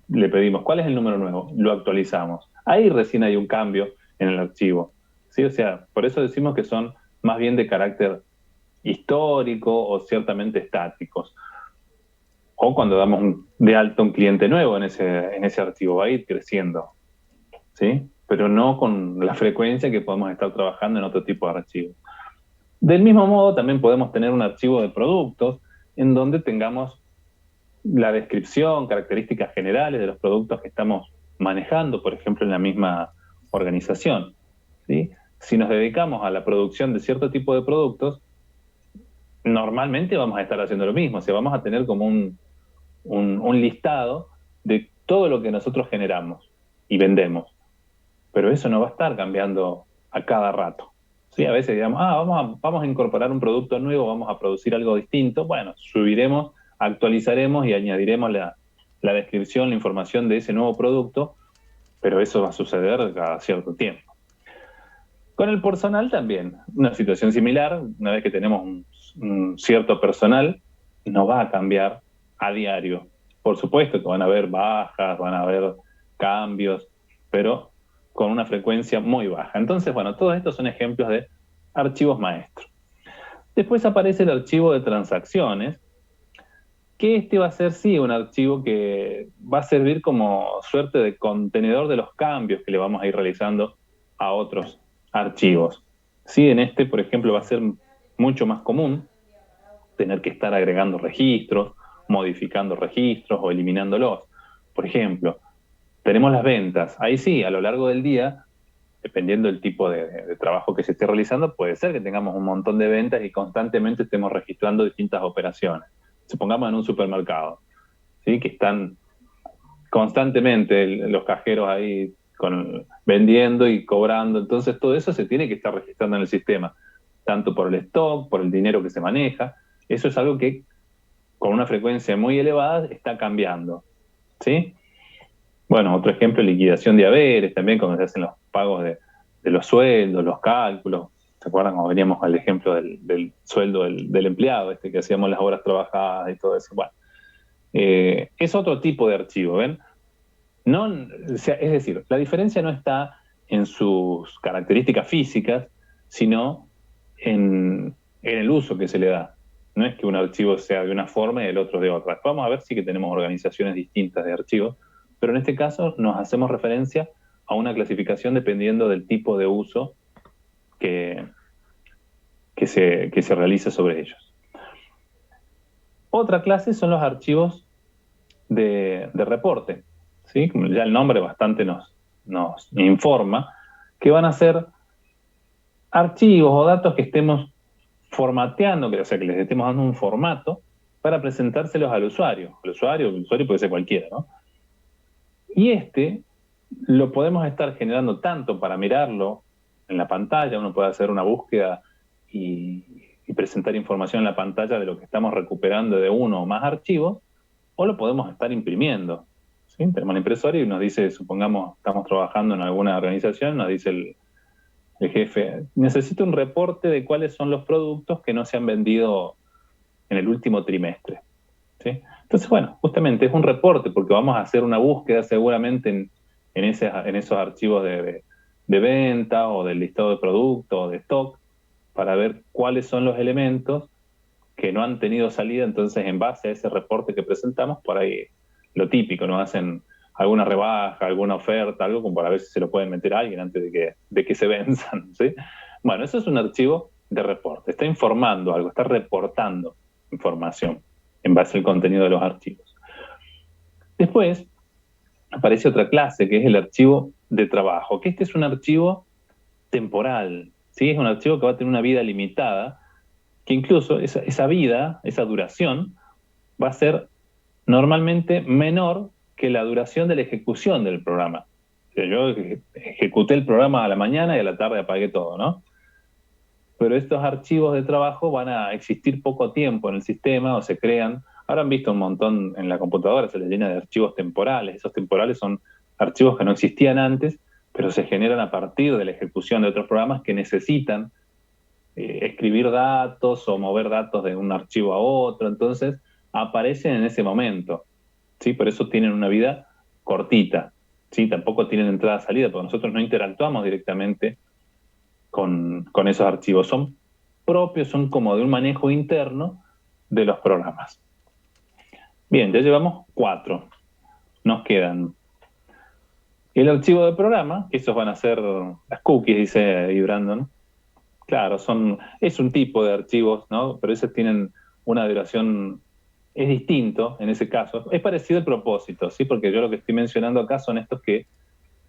le pedimos, ¿cuál es el número nuevo? Lo actualizamos. Ahí recién hay un cambio en el archivo. ¿Sí? O sea, por eso decimos que son más bien de carácter histórico o ciertamente estáticos. O cuando damos de alta un cliente nuevo en ese archivo, va a ir creciendo, ¿sí? Pero no con la frecuencia que podemos estar trabajando en otro tipo de archivos. Del mismo modo, también podemos tener un archivo de productos en donde tengamos la descripción, características generales de los productos que estamos manejando, por ejemplo, en la misma organización, ¿sí? Si nos dedicamos a la producción de cierto tipo de productos, normalmente vamos a estar haciendo lo mismo, o sea, vamos a tener como un listado de todo lo que nosotros generamos y vendemos, pero eso no va a estar cambiando a cada rato. ¿Sí? A veces digamos, vamos a incorporar un producto nuevo, vamos a producir algo distinto, bueno, subiremos, actualizaremos y añadiremos la descripción, la información de ese nuevo producto, pero eso va a suceder cada cierto tiempo. Con el personal también, una situación similar, una vez que tenemos un cierto personal, no va a cambiar a diario. Por supuesto que van a haber bajas, van a haber cambios, pero con una frecuencia muy baja. Entonces, bueno, todos estos son ejemplos de archivos maestros. Después aparece el archivo de transacciones, que este va a ser, sí, un archivo que va a servir como suerte de contenedor de los cambios que le vamos a ir realizando a otros archivos. Sí, en este, por ejemplo, va a ser mucho más común tener que estar agregando registros, modificando registros o eliminándolos. Por ejemplo, tenemos las ventas. Ahí sí, a lo largo del día, dependiendo del tipo de trabajo que se esté realizando, puede ser que tengamos un montón de ventas y constantemente estemos registrando distintas operaciones. Supongamos en un supermercado, ¿sí? Que están constantemente los cajeros ahí vendiendo y cobrando. Entonces todo eso se tiene que estar registrando en el sistema, tanto por el stock, por el dinero que se maneja. Eso es algo que con una frecuencia muy elevada está cambiando, ¿sí? Bueno, otro ejemplo, liquidación de haberes, también cuando se hacen los pagos de los sueldos, los cálculos. ¿Se acuerdan cuando veníamos al ejemplo del sueldo del empleado, que hacíamos las horas trabajadas y todo eso? Bueno, es otro tipo de archivo, ¿ven? No, o sea, es decir, la diferencia no está en sus características físicas, sino en el uso que se le da. No es que un archivo sea de una forma y el otro de otra. Vamos a ver si que tenemos organizaciones distintas de archivos, pero en este caso nos hacemos referencia a una clasificación dependiendo del tipo de uso que se realice sobre ellos. Otra clase son los archivos de reporte, ¿sí? Como ya el nombre bastante nos informa, que van a ser archivos o datos que estemos formateando, o sea, que les estemos dando un formato para presentárselos al usuario. El usuario puede ser cualquiera, ¿no? Y lo podemos estar generando tanto para mirarlo en la pantalla, uno puede hacer una búsqueda y presentar información en la pantalla de lo que estamos recuperando de uno o más archivos, o lo podemos estar imprimiendo. ¿Sí? Tenemos la impresora y nos dice, supongamos, estamos trabajando en alguna organización, nos dice el jefe, necesito un reporte de cuáles son los productos que no se han vendido en el último trimestre. ¿Sí? Entonces, bueno, justamente es un reporte porque vamos a hacer una búsqueda seguramente en esos archivos de venta o del listado de productos o de stock para ver cuáles son los elementos que no han tenido salida. Entonces, en base a ese reporte que presentamos, por ahí lo típico, ¿no? Hacen alguna rebaja, alguna oferta, algo como para ver si se lo pueden meter a alguien antes de que se venzan, ¿sí? Bueno, eso es un archivo de reporte. Está informando algo, está reportando información en base al contenido de los archivos. Después aparece otra clase, que es el archivo de trabajo, que este es un archivo temporal, ¿sí? Es un archivo que va a tener una vida limitada, que incluso esa vida, esa duración, va a ser normalmente menor que la duración de la ejecución del programa. O sea, yo ejecuté el programa a la mañana y a la tarde apagué todo, ¿no? Pero estos archivos de trabajo van a existir poco tiempo en el sistema o se crean. Ahora han visto un montón en la computadora, se les llena de archivos temporales. Esos temporales son archivos que no existían antes, pero se generan a partir de la ejecución de otros programas que necesitan escribir datos o mover datos de un archivo a otro. Entonces, aparecen en ese momento, ¿sí? Por eso tienen una vida cortita, ¿sí? Tampoco tienen entrada-salida, porque nosotros no interactuamos directamente con esos archivos. Son propios, son como de un manejo interno de los programas. Bien, ya llevamos 4. Nos quedan el archivo de programa, que esos van a ser las cookies, dice ahí Brandon. Claro, es un tipo de archivos, ¿no? Pero esos tienen una duración, es distinto en ese caso. Es parecido el propósito, ¿sí? Porque yo lo que estoy mencionando acá son estos que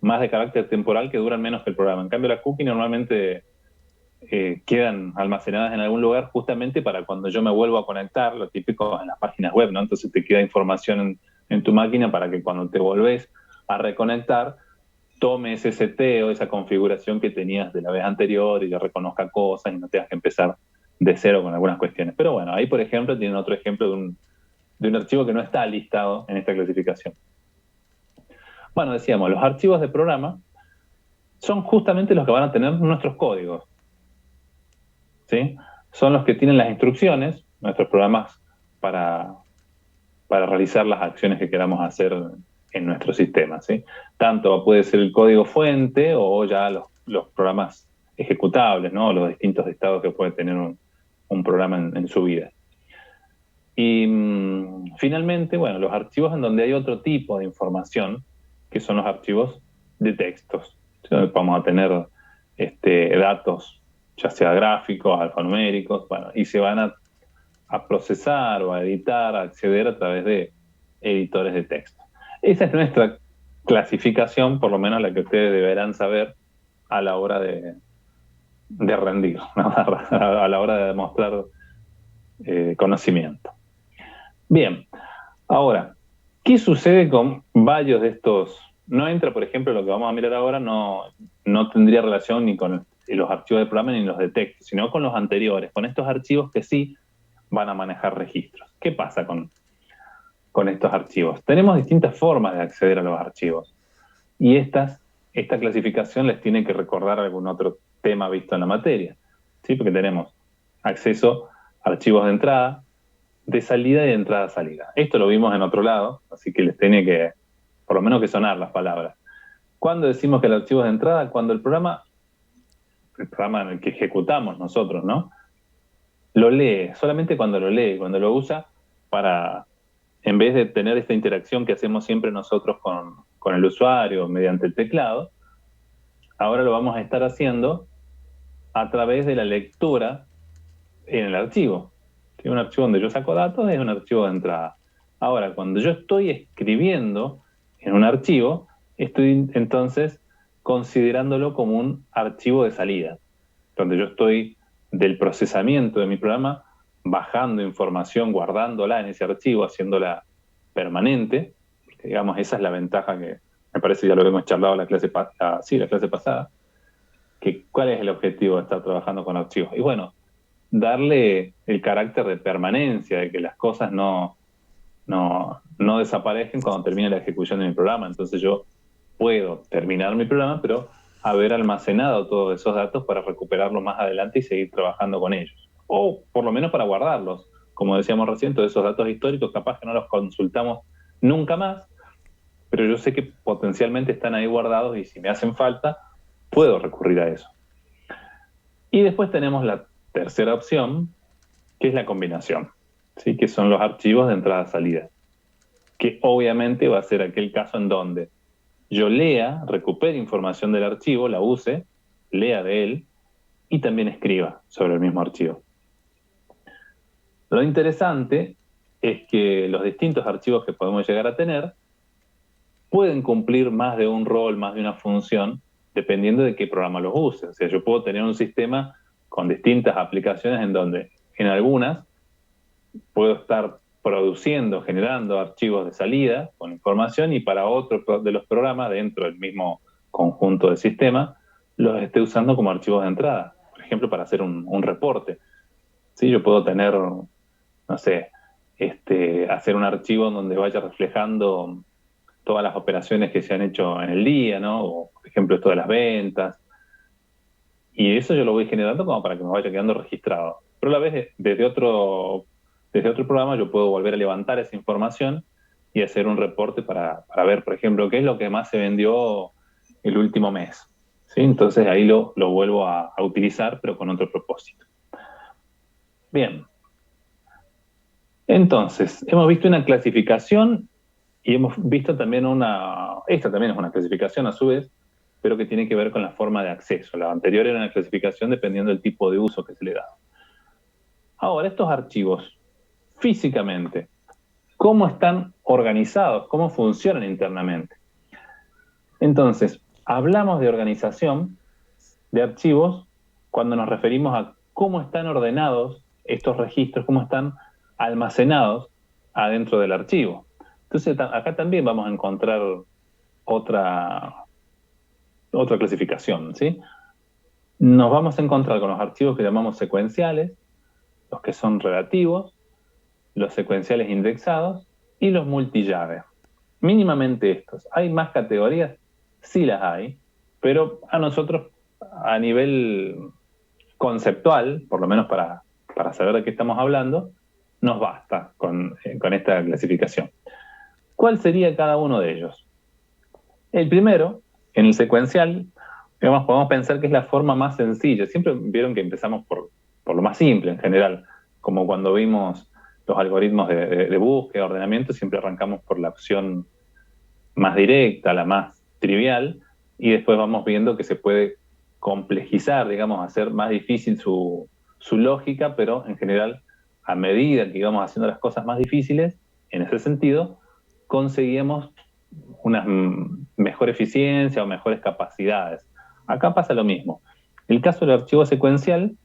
más de carácter temporal que duran menos que el programa. En cambio, las cookies normalmente quedan almacenadas en algún lugar justamente para cuando yo me vuelvo a conectar, lo típico en las páginas web, ¿no? Entonces te queda información en tu máquina para que cuando te volvés a reconectar, tome ese seteo, esa configuración que tenías de la vez anterior y ya reconozca cosas y no tengas que empezar de cero con algunas cuestiones. Pero bueno, ahí por ejemplo tienen otro ejemplo de un archivo que no está listado en esta clasificación. Bueno, decíamos, los archivos de programa son justamente los que van a tener nuestros códigos, ¿sí? Son los que tienen las instrucciones, nuestros programas para realizar las acciones que queramos hacer en nuestro sistema, ¿sí? Tanto puede ser el código fuente o ya los programas ejecutables, ¿no? Los distintos estados que puede tener un programa en su vida. Y finalmente, bueno, los archivos en donde hay otro tipo de información, que son los archivos de textos. Vamos a tener datos, ya sea gráficos, alfanuméricos, bueno, y se van a procesar o a editar, a acceder a través de editores de texto. Esa es nuestra clasificación, por lo menos la que ustedes deberán saber a la hora de rendir, ¿no? A la hora de demostrar conocimiento. Bien, ahora, ¿qué sucede con varios de estos? No entra, por ejemplo, lo que vamos a mirar ahora, no tendría relación ni con los archivos de programa ni los de texto, sino con los anteriores, con estos archivos que sí van a manejar registros. ¿Qué pasa con estos archivos? Tenemos distintas formas de acceder a los archivos y esta clasificación les tiene que recordar algún otro tema visto en la materia, ¿sí? Porque tenemos acceso a archivos de entrada, de salida y de entrada-salida. Esto lo vimos en otro lado, así que les tiene que, por lo menos que sonar las palabras. ¿Cuándo decimos que el archivo es de entrada? Cuando el programa en el que ejecutamos nosotros, ¿no? Lo lee, solamente cuando lo lee, cuando lo usa para, en vez de tener esta interacción que hacemos siempre nosotros con el usuario mediante el teclado, ahora lo vamos a estar haciendo a través de la lectura en el archivo. Un archivo donde yo saco datos es un archivo de entrada. Ahora, cuando yo estoy escribiendo en un archivo, estoy entonces considerándolo como un archivo de salida, donde yo estoy del procesamiento de mi programa bajando información, guardándola en ese archivo, haciéndola permanente. Digamos, esa es la ventaja que me parece ya lo hemos charlado la clase pasada, que cuál es el objetivo de estar trabajando con archivos. Y bueno, darle el carácter de permanencia, de que las cosas no desaparecen cuando termine la ejecución de mi programa. Entonces yo puedo terminar mi programa, pero haber almacenado todos esos datos para recuperarlos más adelante y seguir trabajando con ellos. O por lo menos para guardarlos. Como decíamos recién, todos esos datos históricos capaz que no los consultamos nunca más, pero yo sé que potencialmente están ahí guardados y si me hacen falta, puedo recurrir a eso. Y después tenemos tercera opción, que es la combinación, ¿sí? Que son los archivos de entrada-salida, que obviamente va a ser aquel caso en donde yo lea, recupere información del archivo, la use, lea de él y también escriba sobre el mismo archivo. Lo interesante es que los distintos archivos que podemos llegar a tener pueden cumplir más de un rol, más de una función, dependiendo de qué programa los use. O sea, yo puedo tener un sistema con distintas aplicaciones en donde en algunas puedo estar produciendo, generando archivos de salida con información y para otro de los programas dentro del mismo conjunto de sistema los esté usando como archivos de entrada. Por ejemplo, para hacer un reporte. ¿Sí? Yo puedo tener, no sé, hacer un archivo donde vaya reflejando todas las operaciones que se han hecho en el día, ¿no? O, por ejemplo, esto de las ventas. Y eso yo lo voy generando como para que me vaya quedando registrado. Pero a la vez, desde otro programa, yo puedo volver a levantar esa información y hacer un reporte para ver, por ejemplo, qué es lo que más se vendió el último mes. ¿Sí? Entonces ahí lo vuelvo a utilizar, pero con otro propósito. Bien. Entonces, hemos visto una clasificación y hemos visto también esta también es una clasificación a su vez, pero que tiene que ver con la forma de acceso. La anterior era una clasificación dependiendo del tipo de uso que se le da. Ahora, estos archivos, físicamente, ¿cómo están organizados? ¿Cómo funcionan internamente? Entonces, hablamos de organización de archivos cuando nos referimos a cómo están ordenados estos registros, cómo están almacenados adentro del archivo. Entonces, acá también vamos a encontrar otra clasificación, ¿sí? Nos vamos a encontrar con los archivos que llamamos secuenciales, los que son relativos, los secuenciales indexados y los multillave. Mínimamente estos. ¿Hay más categorías? Sí las hay, pero a nosotros, a nivel conceptual, por lo menos para saber de qué estamos hablando, nos basta con esta clasificación. ¿Cuál sería cada uno de ellos? El primero, en el secuencial, digamos, podemos pensar que es la forma más sencilla. Siempre vieron que empezamos por lo más simple en general, como cuando vimos los algoritmos de búsqueda, ordenamiento, siempre arrancamos por la opción más directa, la más trivial, y después vamos viendo que se puede complejizar, digamos, hacer más difícil su lógica, pero en general, a medida que íbamos haciendo las cosas más difíciles, en ese sentido, conseguíamos una mejor eficiencia o mejores capacidades. Acá pasa lo mismo. El caso del archivo secuencial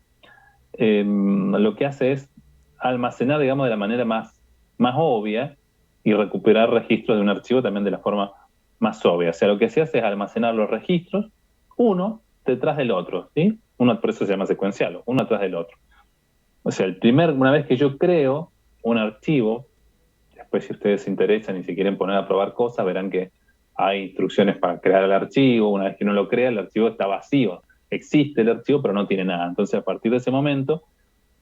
lo que hace es almacenar, digamos, de la manera más obvia y recuperar registros de un archivo también de la forma más obvia. O sea, lo que se hace es almacenar los registros uno detrás del otro, ¿sí? Por eso se llama secuencial, uno detrás del otro. O sea, una vez que yo creo un archivo, después si ustedes se interesan y se quieren poner a probar cosas, verán que hay instrucciones para crear el archivo. Una vez que uno lo crea, el archivo está vacío. Existe el archivo, pero no tiene nada. Entonces, a partir de ese momento,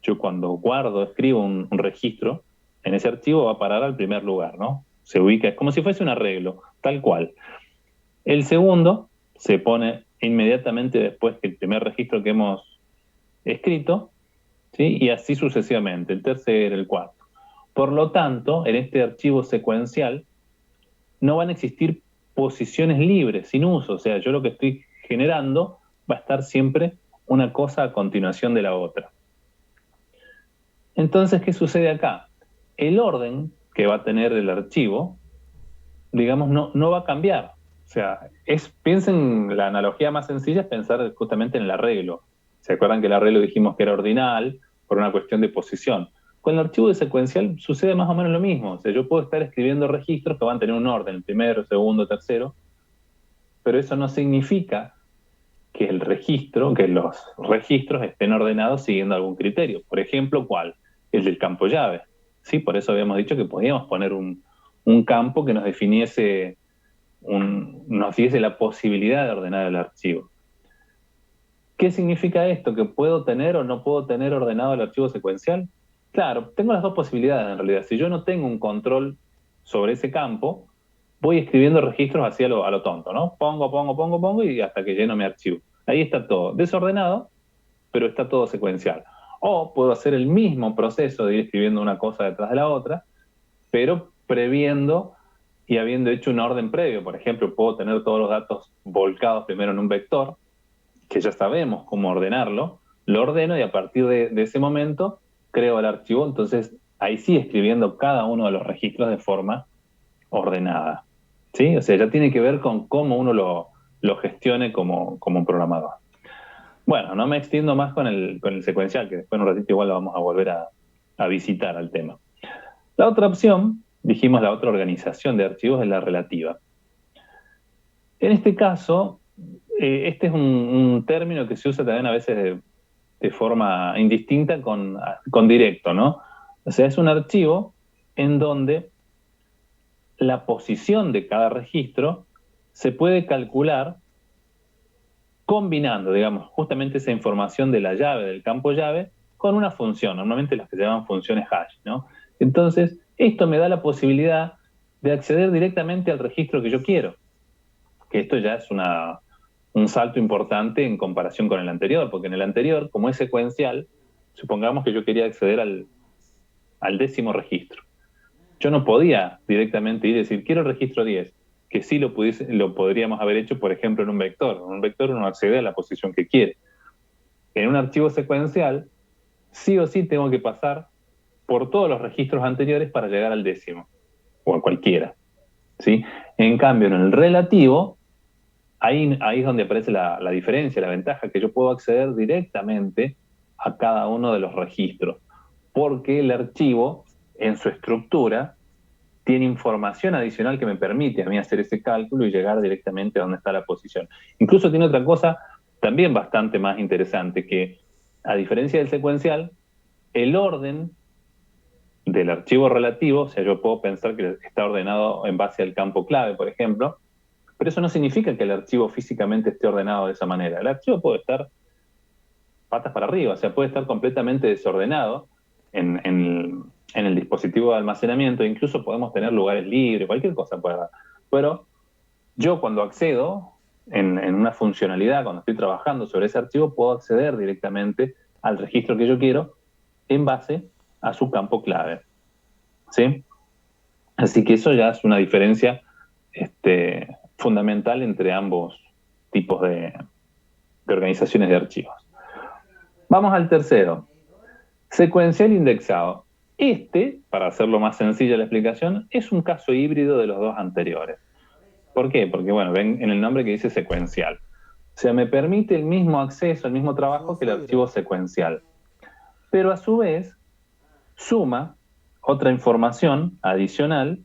yo cuando escribo un registro, en ese archivo va a parar al primer lugar, ¿no? Se ubica, es como si fuese un arreglo, tal cual. El segundo se pone inmediatamente después que el primer registro que hemos escrito, ¿sí? Y así sucesivamente, el tercero, el cuarto. Por lo tanto, en este archivo secuencial no van a existir posiciones libres, sin uso. O sea, yo lo que estoy generando va a estar siempre una cosa a continuación de la otra. Entonces, ¿qué sucede acá? El orden que va a tener el archivo, digamos, no va a cambiar. O sea, piensen, la analogía más sencilla es pensar justamente en el arreglo. ¿Se acuerdan que el arreglo dijimos que era ordinal por una cuestión de posición? Con el archivo de secuencial sucede más o menos lo mismo. O sea, yo puedo estar escribiendo registros que van a tener un orden, el primero, segundo, tercero, pero eso no significa que los registros estén ordenados siguiendo algún criterio. Por ejemplo, ¿cuál? El del campo llave. ¿Sí? Por eso habíamos dicho que podíamos poner un campo que nos definiese, nos diese la posibilidad de ordenar el archivo. ¿Qué significa esto? ¿Que puedo tener o no puedo tener ordenado el archivo secuencial? Claro, tengo las dos posibilidades en realidad. Si yo no tengo un control sobre ese campo, voy escribiendo registros así a lo tonto, ¿no? Pongo y hasta que lleno mi archivo. Ahí está todo desordenado, pero está todo secuencial. O puedo hacer el mismo proceso de ir escribiendo una cosa detrás de la otra, pero previendo y habiendo hecho un orden previo. Por ejemplo, puedo tener todos los datos volcados primero en un vector, que ya sabemos cómo ordenarlo, lo ordeno y a partir de ese momento creo el archivo, entonces ahí sí escribiendo cada uno de los registros de forma ordenada. ¿Sí? O sea, ya tiene que ver con cómo uno lo gestione como programador. Bueno, no me extiendo más con el secuencial, que después en un ratito igual lo vamos a volver a visitar al tema. La otra opción, dijimos la otra organización de archivos, es la relativa. En este caso, este es un término que se usa también a veces de forma indistinta con directo, ¿no? O sea, es un archivo en donde la posición de cada registro se puede calcular combinando, digamos, justamente esa información de la llave, del campo llave, con una función, normalmente las que se llaman funciones hash, ¿no? Entonces, esto me da la posibilidad de acceder directamente al registro que yo quiero, que esto ya es un salto importante en comparación con el anterior, porque en el anterior, como es secuencial, supongamos que yo quería acceder al 10º registro. Yo no podía directamente ir y decir, quiero el registro 10, que sí lo podríamos haber hecho, por ejemplo, en un vector. En un vector uno accede a la posición que quiere. En un archivo secuencial, sí o sí tengo que pasar por todos los registros anteriores para llegar al 10º, o a cualquiera. ¿Sí? En cambio, en el relativo, ahí es donde aparece la diferencia, la ventaja, que yo puedo acceder directamente a cada uno de los registros, porque el archivo, en su estructura, tiene información adicional que me permite a mí hacer ese cálculo y llegar directamente a donde está la posición. Incluso tiene otra cosa también bastante más interesante, que a diferencia del secuencial, el orden del archivo relativo, o sea, yo puedo pensar que está ordenado en base al campo clave, por ejemplo, pero eso no significa que el archivo físicamente esté ordenado de esa manera. El archivo puede estar patas para arriba, o sea, puede estar completamente desordenado en el dispositivo de almacenamiento, incluso podemos tener lugares libres, cualquier cosa puede haber. Pero yo cuando accedo en una funcionalidad, cuando estoy trabajando sobre ese archivo, puedo acceder directamente al registro que yo quiero en base a su campo clave. ¿Sí? Así que eso ya es una diferencia fundamental entre ambos tipos de organizaciones de archivos. Vamos al tercero, secuencial indexado. Para hacerlo más sencilla la explicación, es un caso híbrido de los dos anteriores. ¿Por qué? Porque, bueno, ven en el nombre que dice secuencial. O sea, me permite el mismo acceso, el mismo trabajo que el archivo secuencial. Pero a su vez, suma otra información adicional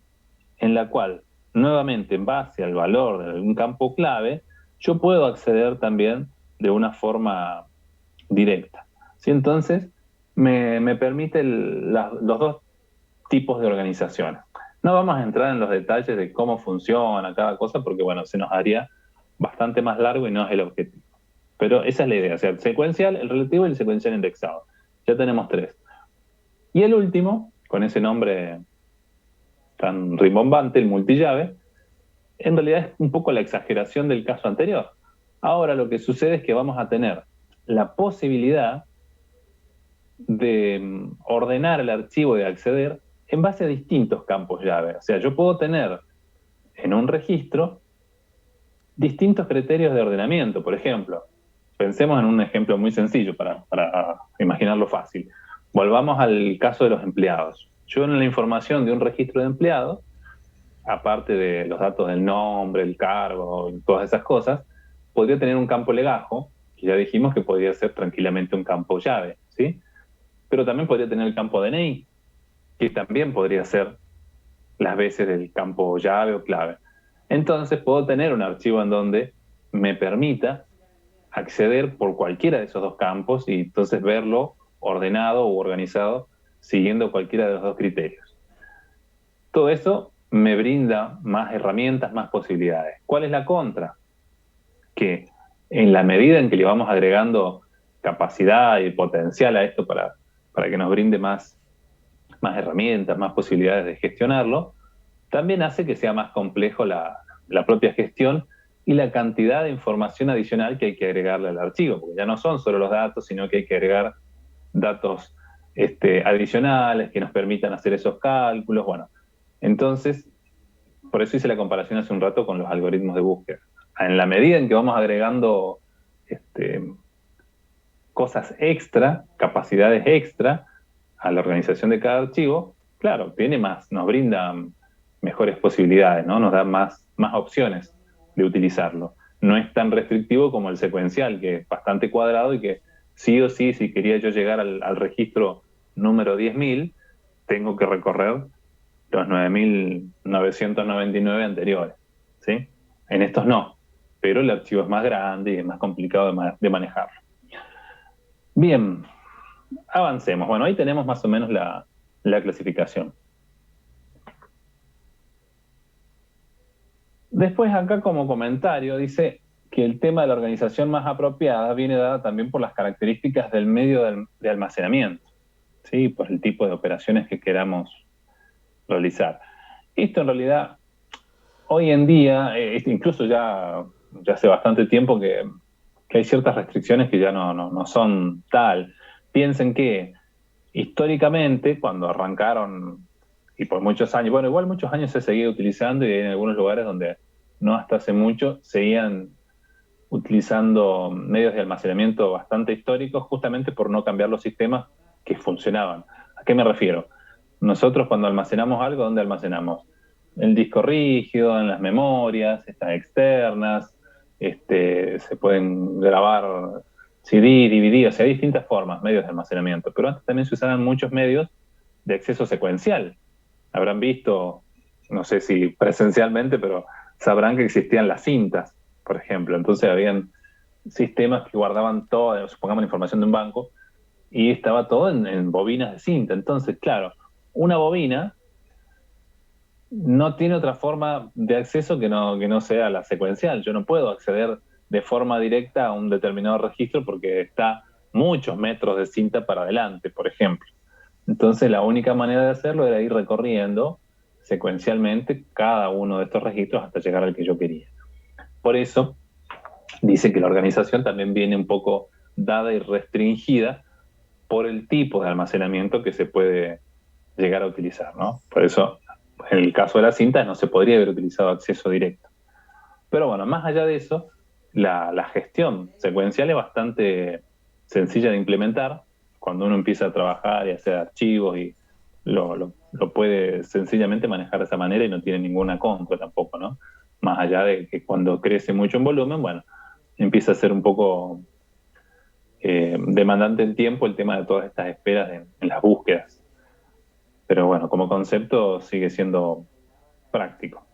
en la cual, nuevamente, en base al valor de algún campo clave, yo puedo acceder también de una forma directa. ¿Sí? Entonces, me permite los dos tipos de organizaciones. No vamos a entrar en los detalles de cómo funciona cada cosa, porque, bueno, se nos haría bastante más largo y no es el objetivo. Pero esa es la idea, o sea, el secuencial, el relativo y el secuencial indexado. Ya tenemos 3. Y el último, con ese nombre tan rimbombante, el multillave, en realidad es un poco la exageración del caso anterior. Ahora lo que sucede es que vamos a tener la posibilidad de ordenar el archivo y de acceder en base a distintos campos llave. O sea, yo puedo tener en un registro distintos criterios de ordenamiento. Por ejemplo, pensemos en un ejemplo muy sencillo para imaginarlo fácil. Volvamos al caso de los empleados. Yo en la información de un registro de empleados, aparte de los datos del nombre, el cargo, todas esas cosas, podría tener un campo legajo, que ya dijimos que podría ser tranquilamente un campo llave, ¿sí? Pero también podría tener el campo DNI, que también podría ser las veces del campo llave o clave. Entonces puedo tener un archivo en donde me permita acceder por cualquiera de esos dos campos y entonces verlo ordenado o organizado siguiendo cualquiera de los dos criterios. Todo eso me brinda más herramientas, más posibilidades. ¿Cuál es la contra? Que en la medida en que le vamos agregando capacidad y potencial a esto para que nos brinde más herramientas, más posibilidades de gestionarlo, también hace que sea más complejo la propia gestión y la cantidad de información adicional que hay que agregarle al archivo, porque ya no son solo los datos, sino que hay que agregar datos adicionales que nos permitan hacer esos cálculos. Bueno, entonces, por eso hice la comparación hace un rato con los algoritmos de búsqueda. En la medida en que vamos agregando cosas extra, capacidades extra a la organización de cada archivo, claro, tiene más, nos brinda mejores posibilidades, ¿no? Nos da más opciones de utilizarlo. No es tan restrictivo como el secuencial, que es bastante cuadrado y que sí o sí, si quería yo llegar al registro número 10.000, tengo que recorrer los 9.999 anteriores, ¿sí? En estos no, pero el archivo es más grande y es más complicado de manejarlo. Bien, avancemos. Bueno, ahí tenemos más o menos la clasificación. Después acá como comentario dice que el tema de la organización más apropiada viene dada también por las características del medio de almacenamiento, ¿sí? Por el tipo de operaciones que queramos realizar. Esto en realidad, hoy en día, incluso ya hace bastante tiempo que hay ciertas restricciones que ya no son tal. Piensen que históricamente, cuando arrancaron, y por muchos años, bueno, igual muchos años se seguía utilizando y hay en algunos lugares donde no hasta hace mucho seguían utilizando medios de almacenamiento bastante históricos justamente por no cambiar los sistemas que funcionaban. ¿A qué me refiero? Nosotros cuando almacenamos algo, ¿dónde almacenamos? En el disco rígido, en las memorias, estas externas, se pueden grabar CD, DVD, o sea, hay distintas formas, medios de almacenamiento. Pero antes también se usaban muchos medios de acceso secuencial. Habrán visto, no sé si presencialmente, pero sabrán que existían las cintas, por ejemplo. Entonces habían sistemas que guardaban toda, supongamos, la información de un banco, y estaba todo en bobinas de cinta. Entonces, claro, una bobina no tiene otra forma de acceso que no sea la secuencial. Yo no puedo acceder de forma directa a un determinado registro porque está muchos metros de cinta para adelante, por ejemplo. Entonces la única manera de hacerlo era ir recorriendo secuencialmente cada uno de estos registros hasta llegar al que yo quería. Por eso dice que la organización también viene un poco dada y restringida por el tipo de almacenamiento que se puede llegar a utilizar, ¿no? Por eso, en el caso de las cintas, no se podría haber utilizado acceso directo. Pero bueno, más allá de eso, la gestión secuencial es bastante sencilla de implementar. Cuando uno empieza a trabajar y a hacer archivos y lo puede sencillamente manejar de esa manera y no tiene ninguna contra tampoco, ¿no? Más allá de que cuando crece mucho en volumen, bueno, empieza a ser un poco demandante en tiempo el tema de todas estas esperas en las búsquedas. Pero bueno, como concepto sigue siendo práctico.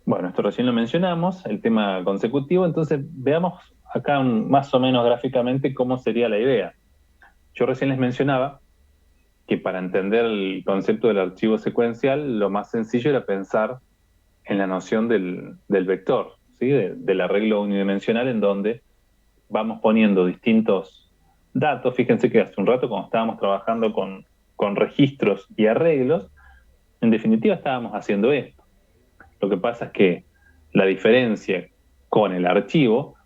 Bueno, esto recién lo mencionamos, el tema consecutivo, entonces veamos acá más o menos gráficamente cómo sería la idea. Yo recién les mencionaba que para entender el concepto del archivo secuencial, lo más sencillo era pensar en la noción del vector, ¿sí? Del arreglo unidimensional en donde vamos poniendo distintos datos. Fíjense que hace un rato cuando estábamos trabajando con registros y arreglos, en definitiva estábamos haciendo esto. Lo que pasa es que la diferencia con el archivo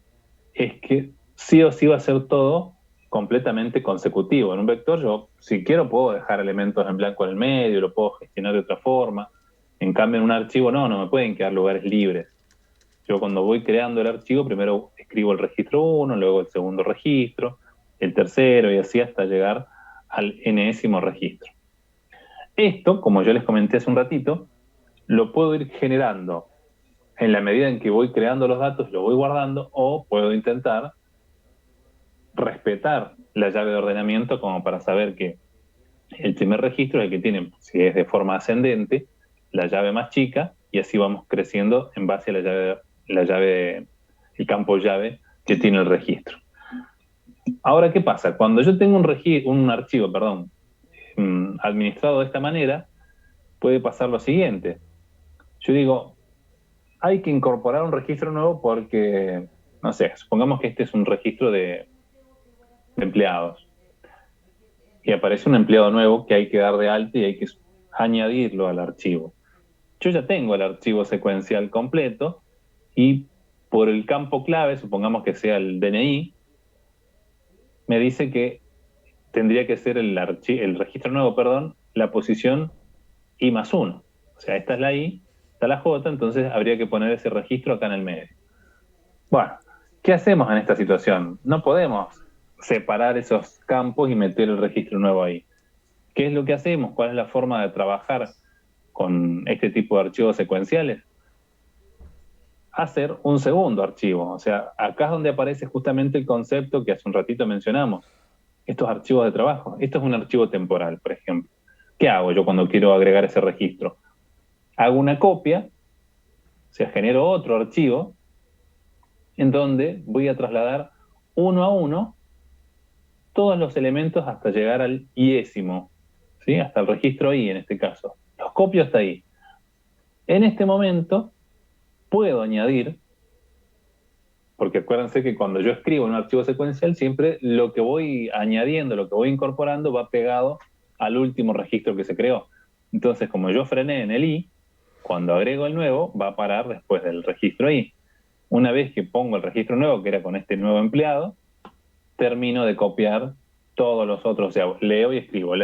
es que sí o sí va a ser todo completamente consecutivo. En un vector yo, si quiero, puedo dejar elementos en blanco en el medio, lo puedo gestionar de otra forma. En cambio, en un archivo no me pueden quedar lugares libres. Yo cuando voy creando el archivo, primero escribo el registro 1, luego el segundo registro, el tercero y así hasta llegar al enésimo registro. Esto, como yo les comenté hace un ratito, lo puedo ir generando en la medida en que voy creando los datos, lo voy guardando, o puedo intentar respetar la llave de ordenamiento como para saber que el primer registro es el que tiene, si es de forma ascendente, la llave más chica, y así vamos creciendo en base a el campo llave que tiene el registro. Ahora, ¿qué pasa? Cuando yo tengo un archivo, administrado de esta manera, puede pasar lo siguiente. Yo digo, hay que incorporar un registro nuevo porque, no sé, supongamos que este es un registro de empleados. Y aparece un empleado nuevo que hay que dar de alta y hay que añadirlo al archivo. Yo ya tengo el archivo secuencial completo y por el campo clave, supongamos que sea el DNI, me dice que tendría que ser el registro nuevo, perdón, la posición I más 1. O sea, esta es la I, está la J, entonces habría que poner ese registro acá en el medio. Bueno, ¿qué hacemos en esta situación? No podemos separar esos campos y meter el registro nuevo ahí. ¿Qué es lo que hacemos? ¿Cuál es la forma de trabajar con este tipo de archivos secuenciales? Hacer un segundo archivo. O sea, acá es donde aparece justamente el concepto que hace un ratito mencionamos. Estos archivos de trabajo. Esto es un archivo temporal, por ejemplo. ¿Qué hago yo cuando quiero agregar ese registro? Hago una copia, o sea, genero otro archivo en donde voy a trasladar uno a uno todos los elementos hasta llegar al iésimo, ¿sí? Hasta el registro I en este caso. Los copio hasta ahí. En este momento puedo añadir, porque acuérdense que cuando yo escribo un archivo secuencial, siempre lo que voy añadiendo, lo que voy incorporando, va pegado al último registro que se creó. Entonces, como yo frené en el I, cuando agrego el nuevo, va a parar después del registro I. Una vez que pongo el registro nuevo, que era con este nuevo empleado, termino de copiar todos los otros. O sea, leo y escribo,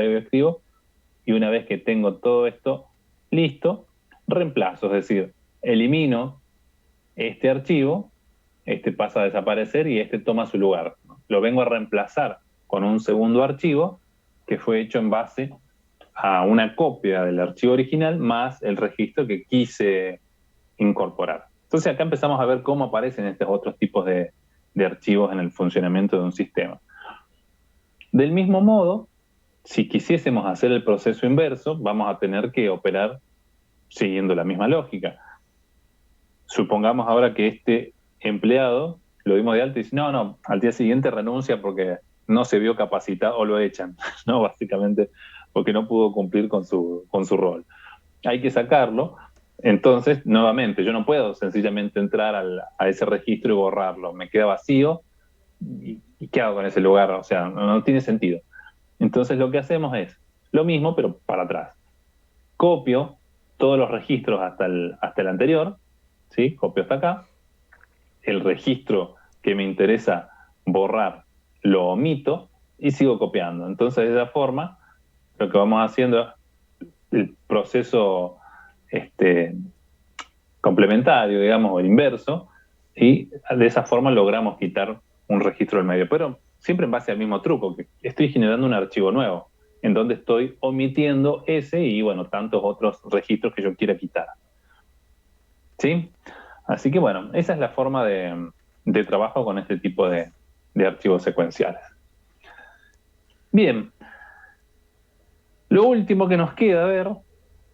y una vez que tengo todo esto listo, reemplazo, es decir, elimino este archivo, este pasa a desaparecer y este toma su lugar. Lo vengo a reemplazar con un segundo archivo que fue hecho en base a una copia del archivo original más el registro que quise incorporar. Entonces acá empezamos a ver cómo aparecen estos otros tipos de archivos en el funcionamiento de un sistema. Del mismo modo, si quisiésemos hacer el proceso inverso, vamos a tener que operar siguiendo la misma lógica. Supongamos ahora que este empleado lo dimos de alta y dice, no, al día siguiente renuncia porque no se vio capacitado o lo echan, ¿no? Básicamente porque no pudo cumplir con su rol. Hay que sacarlo. Entonces, nuevamente, yo no puedo sencillamente entrar a ese registro y borrarlo. Me queda vacío. ¿Y qué hago con ese lugar? O sea, no tiene sentido. Entonces, lo que hacemos es lo mismo, pero para atrás. Copio todos los registros hasta el anterior, ¿sí? Copio hasta acá. El registro que me interesa borrar lo omito y sigo copiando. Entonces, de esa forma, lo que vamos haciendo es el proceso complementario, digamos, o el inverso, y de esa forma logramos quitar un registro del medio. Pero siempre en base al mismo truco, que estoy generando un archivo nuevo, en donde estoy omitiendo ese y, bueno, tantos otros registros que yo quiera quitar. ¿Sí? Así que, bueno, esa es la forma de trabajo con este tipo de archivos secuenciales. Bien. Lo último que nos queda ver,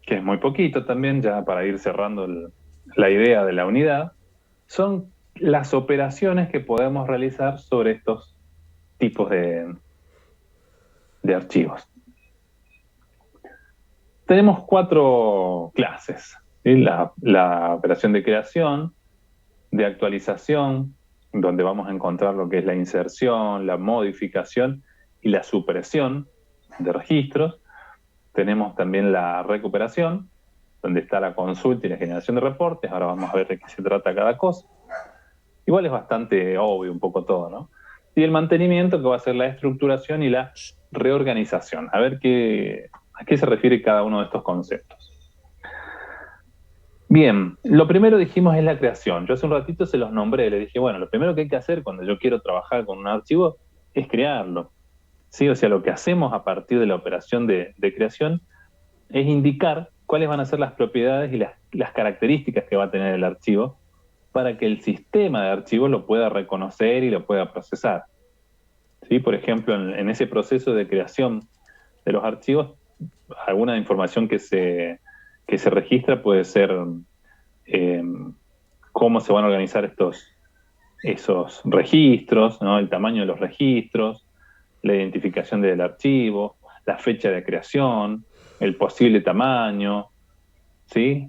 que es muy poquito también, ya para ir cerrando la idea de la unidad, son las operaciones que podemos realizar sobre estos tipos de archivos. Tenemos 4 clases, ¿sí? La operación de creación, de actualización, donde vamos a encontrar lo que es la inserción, la modificación y la supresión de registros. Tenemos también la recuperación, donde está la consulta y la generación de reportes. Ahora vamos a ver de qué se trata cada cosa. Igual es bastante obvio un poco todo, ¿no? Y el mantenimiento, que va a ser la estructuración y la reorganización. A ver a qué se refiere cada uno de estos conceptos. Bien, lo primero dijimos es la creación. Yo hace un ratito se los nombré, le dije, bueno, lo primero que hay que hacer cuando yo quiero trabajar con un archivo es crearlo. ¿Sí? O sea, lo que hacemos a partir de la operación de creación es indicar cuáles van a ser las propiedades y las características que va a tener el archivo para que el sistema de archivos lo pueda reconocer y lo pueda procesar. ¿Sí? Por ejemplo, en ese proceso de creación de los archivos, alguna información que se registra puede ser cómo se van a organizar esos registros, ¿no? El tamaño de los registros, la identificación del archivo, la fecha de creación, el posible tamaño, ¿sí?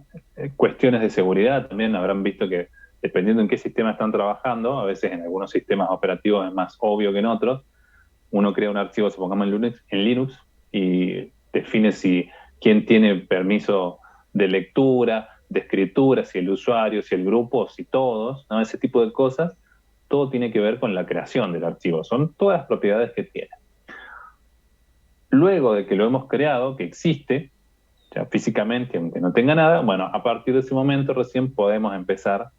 Cuestiones de seguridad también habrán visto que dependiendo en qué sistema están trabajando, a veces en algunos sistemas operativos es más obvio que en otros, uno crea un archivo, supongamos en Linux y define quién tiene permiso de lectura, de escritura, si el usuario, si el grupo, si todos, ¿no? Ese tipo de cosas, todo tiene que ver con la creación del archivo, son todas las propiedades que tiene. luego de que lo hemos creado, que existe, ya físicamente, aunque no tenga nada, bueno, a partir de ese momento recién podemos empezar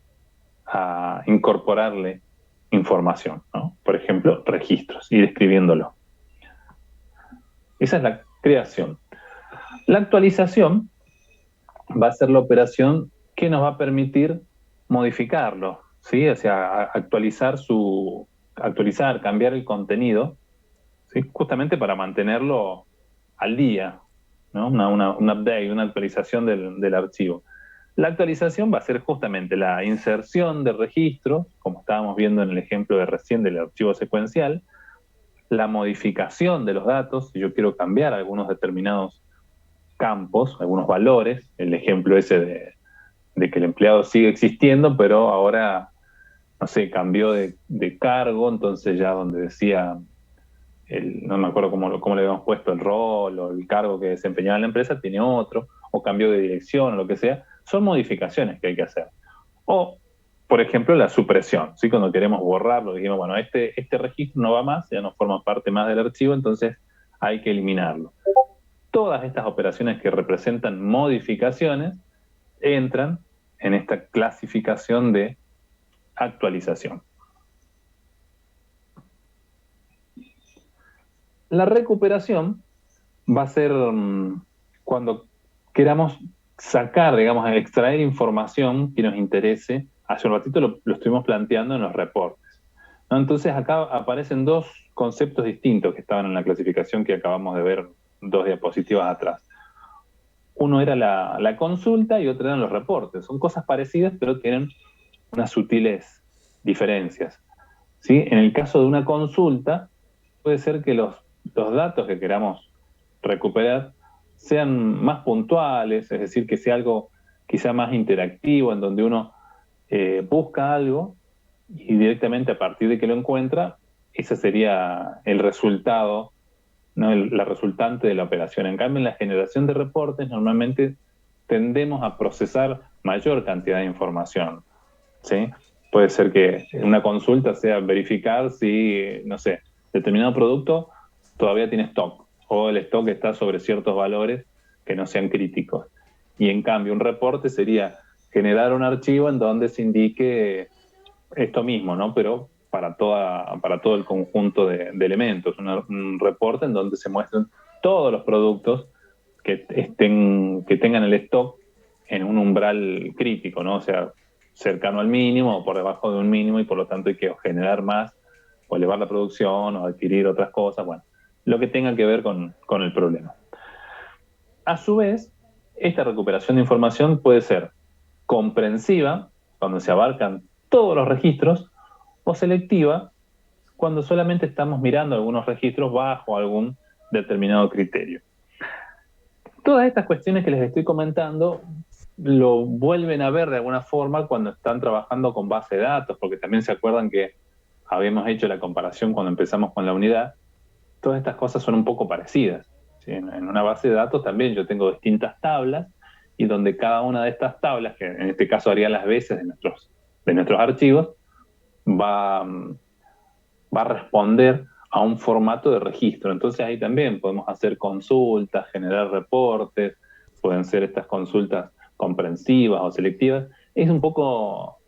a incorporarle información, ¿no? Por ejemplo, registros, ir escribiéndolo. Esa es la creación. La actualización va a ser la operación que nos va a permitir modificarlo, ¿sí? O sea, actualizar, cambiar el contenido, ¿sí? Justamente para mantenerlo al día, ¿no? Un update, una actualización del archivo. La actualización va a ser justamente la inserción de registros, como estábamos viendo en el ejemplo de recién del archivo secuencial, la modificación de los datos, si yo quiero cambiar algunos determinados campos, algunos valores, el ejemplo ese de que el empleado sigue existiendo, pero ahora, no sé, cambió de cargo, entonces ya donde decía, no me acuerdo cómo le habíamos puesto el rol o el cargo que desempeñaba en la empresa, tiene otro, o cambió de dirección o lo que sea, son modificaciones que hay que hacer. O, por ejemplo, la supresión, ¿sí? Cuando queremos borrarlo, dijimos, bueno, este registro no va más, ya no forma parte más del archivo, entonces hay que eliminarlo. Todas estas operaciones que representan modificaciones entran en esta clasificación de actualización. La recuperación va a ser cuando queramos sacar, digamos, extraer información que nos interese. Hace un ratito lo estuvimos planteando en los reportes, ¿no? Entonces acá aparecen dos conceptos distintos que estaban en la clasificación que acabamos de ver 2 diapositivas atrás. Uno era la consulta y otro eran los reportes. Son cosas parecidas, pero tienen unas sutiles diferencias, ¿sí? En el caso de una consulta, puede ser que los datos que queramos recuperar sean más puntuales, es decir, que sea algo quizá más interactivo, en donde uno busca algo y directamente a partir de que lo encuentra, ese sería el resultado, ¿no? La resultante de la operación. En cambio, en la generación de reportes normalmente tendemos a procesar mayor cantidad de información, ¿sí? Puede ser que una consulta sea verificar si, no sé, determinado producto todavía tiene stock o el stock está sobre ciertos valores que no sean críticos. Y en cambio, un reporte sería generar un archivo en donde se indique esto mismo, ¿no? Pero para todo el conjunto de elementos. Un reporte en donde se muestran todos los productos que tengan el stock en un umbral crítico, ¿no? O sea, cercano al mínimo o por debajo de un mínimo y por lo tanto hay que generar más o elevar la producción o adquirir otras cosas, bueno, lo que tenga que ver con el problema. A su vez, esta recuperación de información puede ser comprensiva, cuando se abarcan todos los registros, o selectiva, cuando solamente estamos mirando algunos registros bajo algún determinado criterio. Todas estas cuestiones que les estoy comentando lo vuelven a ver de alguna forma cuando están trabajando con base de datos, porque también se acuerdan que habíamos hecho la comparación cuando empezamos con la unidad. Todas estas cosas son un poco parecidas, ¿sí? En una base de datos también yo tengo distintas tablas y donde cada una de estas tablas, que en este caso haría las veces de nuestros archivos, va a responder a un formato de registro. Entonces ahí también podemos hacer consultas, generar reportes, pueden ser estas consultas comprensivas o selectivas. Es un poco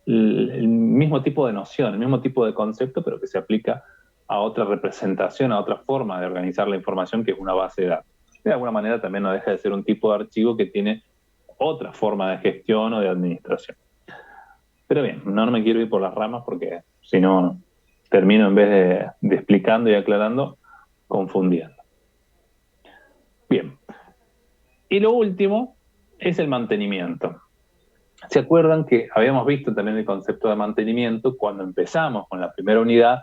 el mismo tipo de noción, el mismo tipo de concepto, pero que se aplica a otra representación, a otra forma de organizar la información que es una base de datos. De alguna manera también no deja de ser un tipo de archivo que tiene otra forma de gestión o de administración. Pero bien, no me quiero ir por las ramas porque si no termino en vez de explicando y aclarando, confundiendo. Bien. Y lo último es el mantenimiento. ¿Se acuerdan que habíamos visto también el concepto de mantenimiento cuando empezamos con la primera unidad,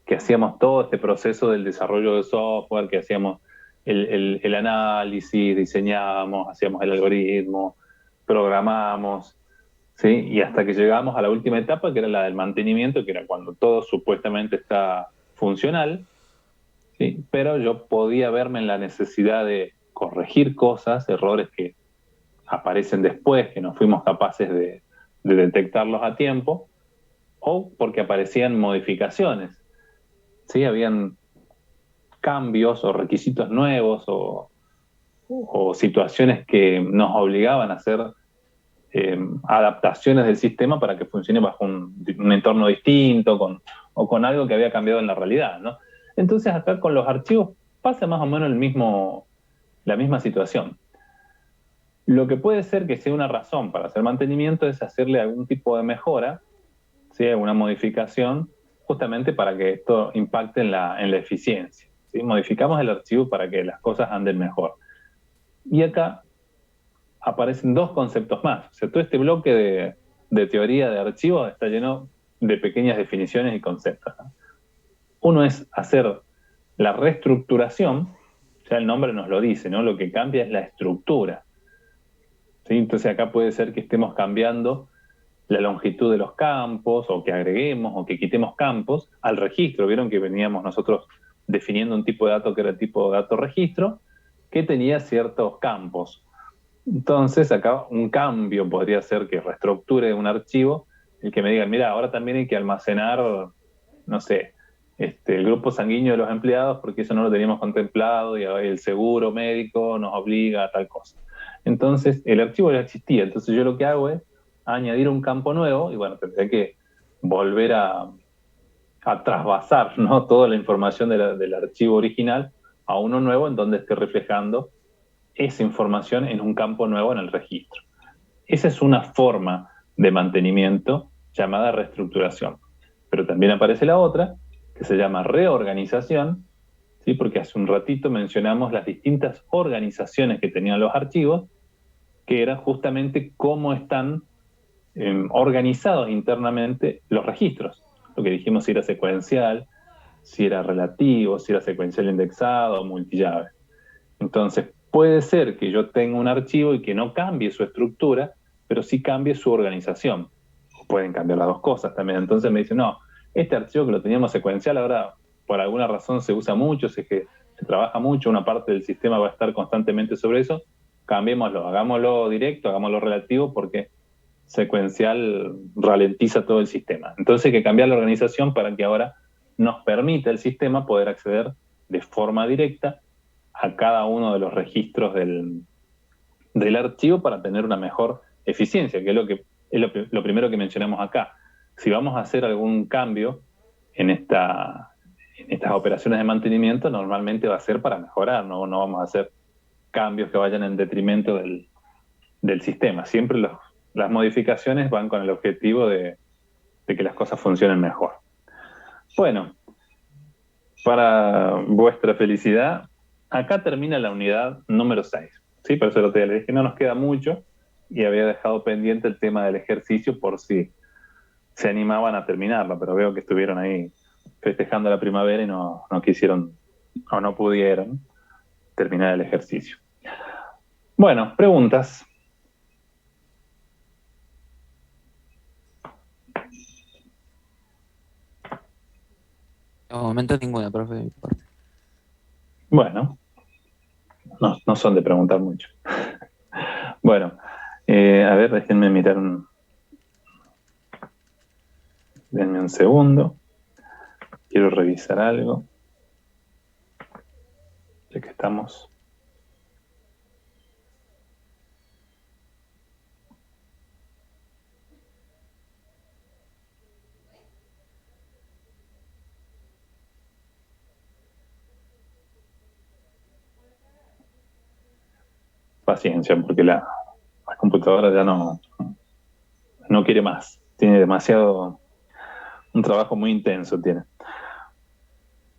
que hacíamos todo este proceso del desarrollo de software, que hacíamos el análisis, diseñábamos, hacíamos el algoritmo, programamos, ¿sí? Y hasta que llegamos a la última etapa, que era la del mantenimiento, que era cuando todo supuestamente está funcional, ¿sí? Pero yo podía verme en la necesidad de corregir cosas, errores que aparecen después, que no fuimos capaces de detectarlos a tiempo, o porque aparecían modificaciones, ¿sí? Habían cambios o requisitos nuevos o situaciones que nos obligaban a hacer adaptaciones del sistema para que funcione bajo un entorno distinto o con algo que había cambiado en la realidad, ¿no? Entonces acá con los archivos pasa más o menos la misma situación. Lo que puede ser que sea una razón para hacer mantenimiento es hacerle algún tipo de mejora, ¿sí? Alguna modificación, justamente para que esto impacte en la eficiencia, ¿sí? Modificamos el archivo para que las cosas anden mejor. Y acá aparecen dos conceptos más. O sea, todo este bloque de teoría de archivos está lleno de pequeñas definiciones y conceptos, ¿no? Uno es hacer la reestructuración, ya el nombre nos lo dice, ¿no? Lo que cambia es la estructura, ¿sí? Entonces acá puede ser que estemos cambiando la longitud de los campos, o que agreguemos o que quitemos campos al registro. Vieron que veníamos nosotros definiendo un tipo de dato que era el tipo de dato registro, que tenía ciertos campos. Entonces acá un cambio podría ser que reestructure un archivo, el que me diga, mira, ahora también hay que almacenar, no sé, el grupo sanguíneo de los empleados, porque eso no lo teníamos contemplado y el seguro médico nos obliga a tal cosa. Entonces el archivo ya existía, entonces yo lo que hago es añadir un campo nuevo y bueno, tendré que volver a trasvasar, ¿no?, toda la información del archivo original a uno nuevo en donde esté reflejando esa información en un campo nuevo en el registro. Esa es una forma de mantenimiento llamada reestructuración. Pero también aparece la otra, que se llama reorganización, ¿sí? Porque hace un ratito mencionamos las distintas organizaciones que tenían los archivos, que eran justamente cómo están organizados internamente los registros. Lo que dijimos, si era secuencial, si era relativo, si era secuencial indexado, multillave. Entonces, puede ser que yo tenga un archivo y que no cambie su estructura, pero sí cambie su organización. Pueden cambiar las dos cosas también. Entonces me dicen, no, este archivo que lo teníamos secuencial ahora por alguna razón se usa mucho, se trabaja mucho, una parte del sistema va a estar constantemente sobre eso, cambiémoslo, hagámoslo directo, hagámoslo relativo, porque secuencial ralentiza todo el sistema. Entonces hay que cambiar la organización para que ahora nos permita el sistema poder acceder de forma directa a cada uno de los registros del archivo para tener una mejor eficiencia, que es lo primero que mencionamos acá. Si vamos a hacer algún cambio en estas operaciones de mantenimiento, normalmente va a ser para mejorar, no vamos a hacer cambios que vayan en detrimento del sistema. Siempre las modificaciones van con el objetivo de que las cosas funcionen mejor. Bueno, para vuestra felicidad, acá termina la unidad número 6. ¿Sí? Por eso el otro día les dije que no nos queda mucho y había dejado pendiente el tema del ejercicio por si se animaban a terminarlo, pero veo que estuvieron ahí festejando la primavera y no quisieron o no pudieron terminar el ejercicio. Bueno, preguntas. De momento ninguna, profe. Bueno, no son de preguntar mucho. Bueno, a ver, déjenme mirar denme un segundo. Quiero revisar algo. Ya que estamos. Paciencia, porque la computadora ya no quiere más. Tiene demasiado, un trabajo muy intenso tiene.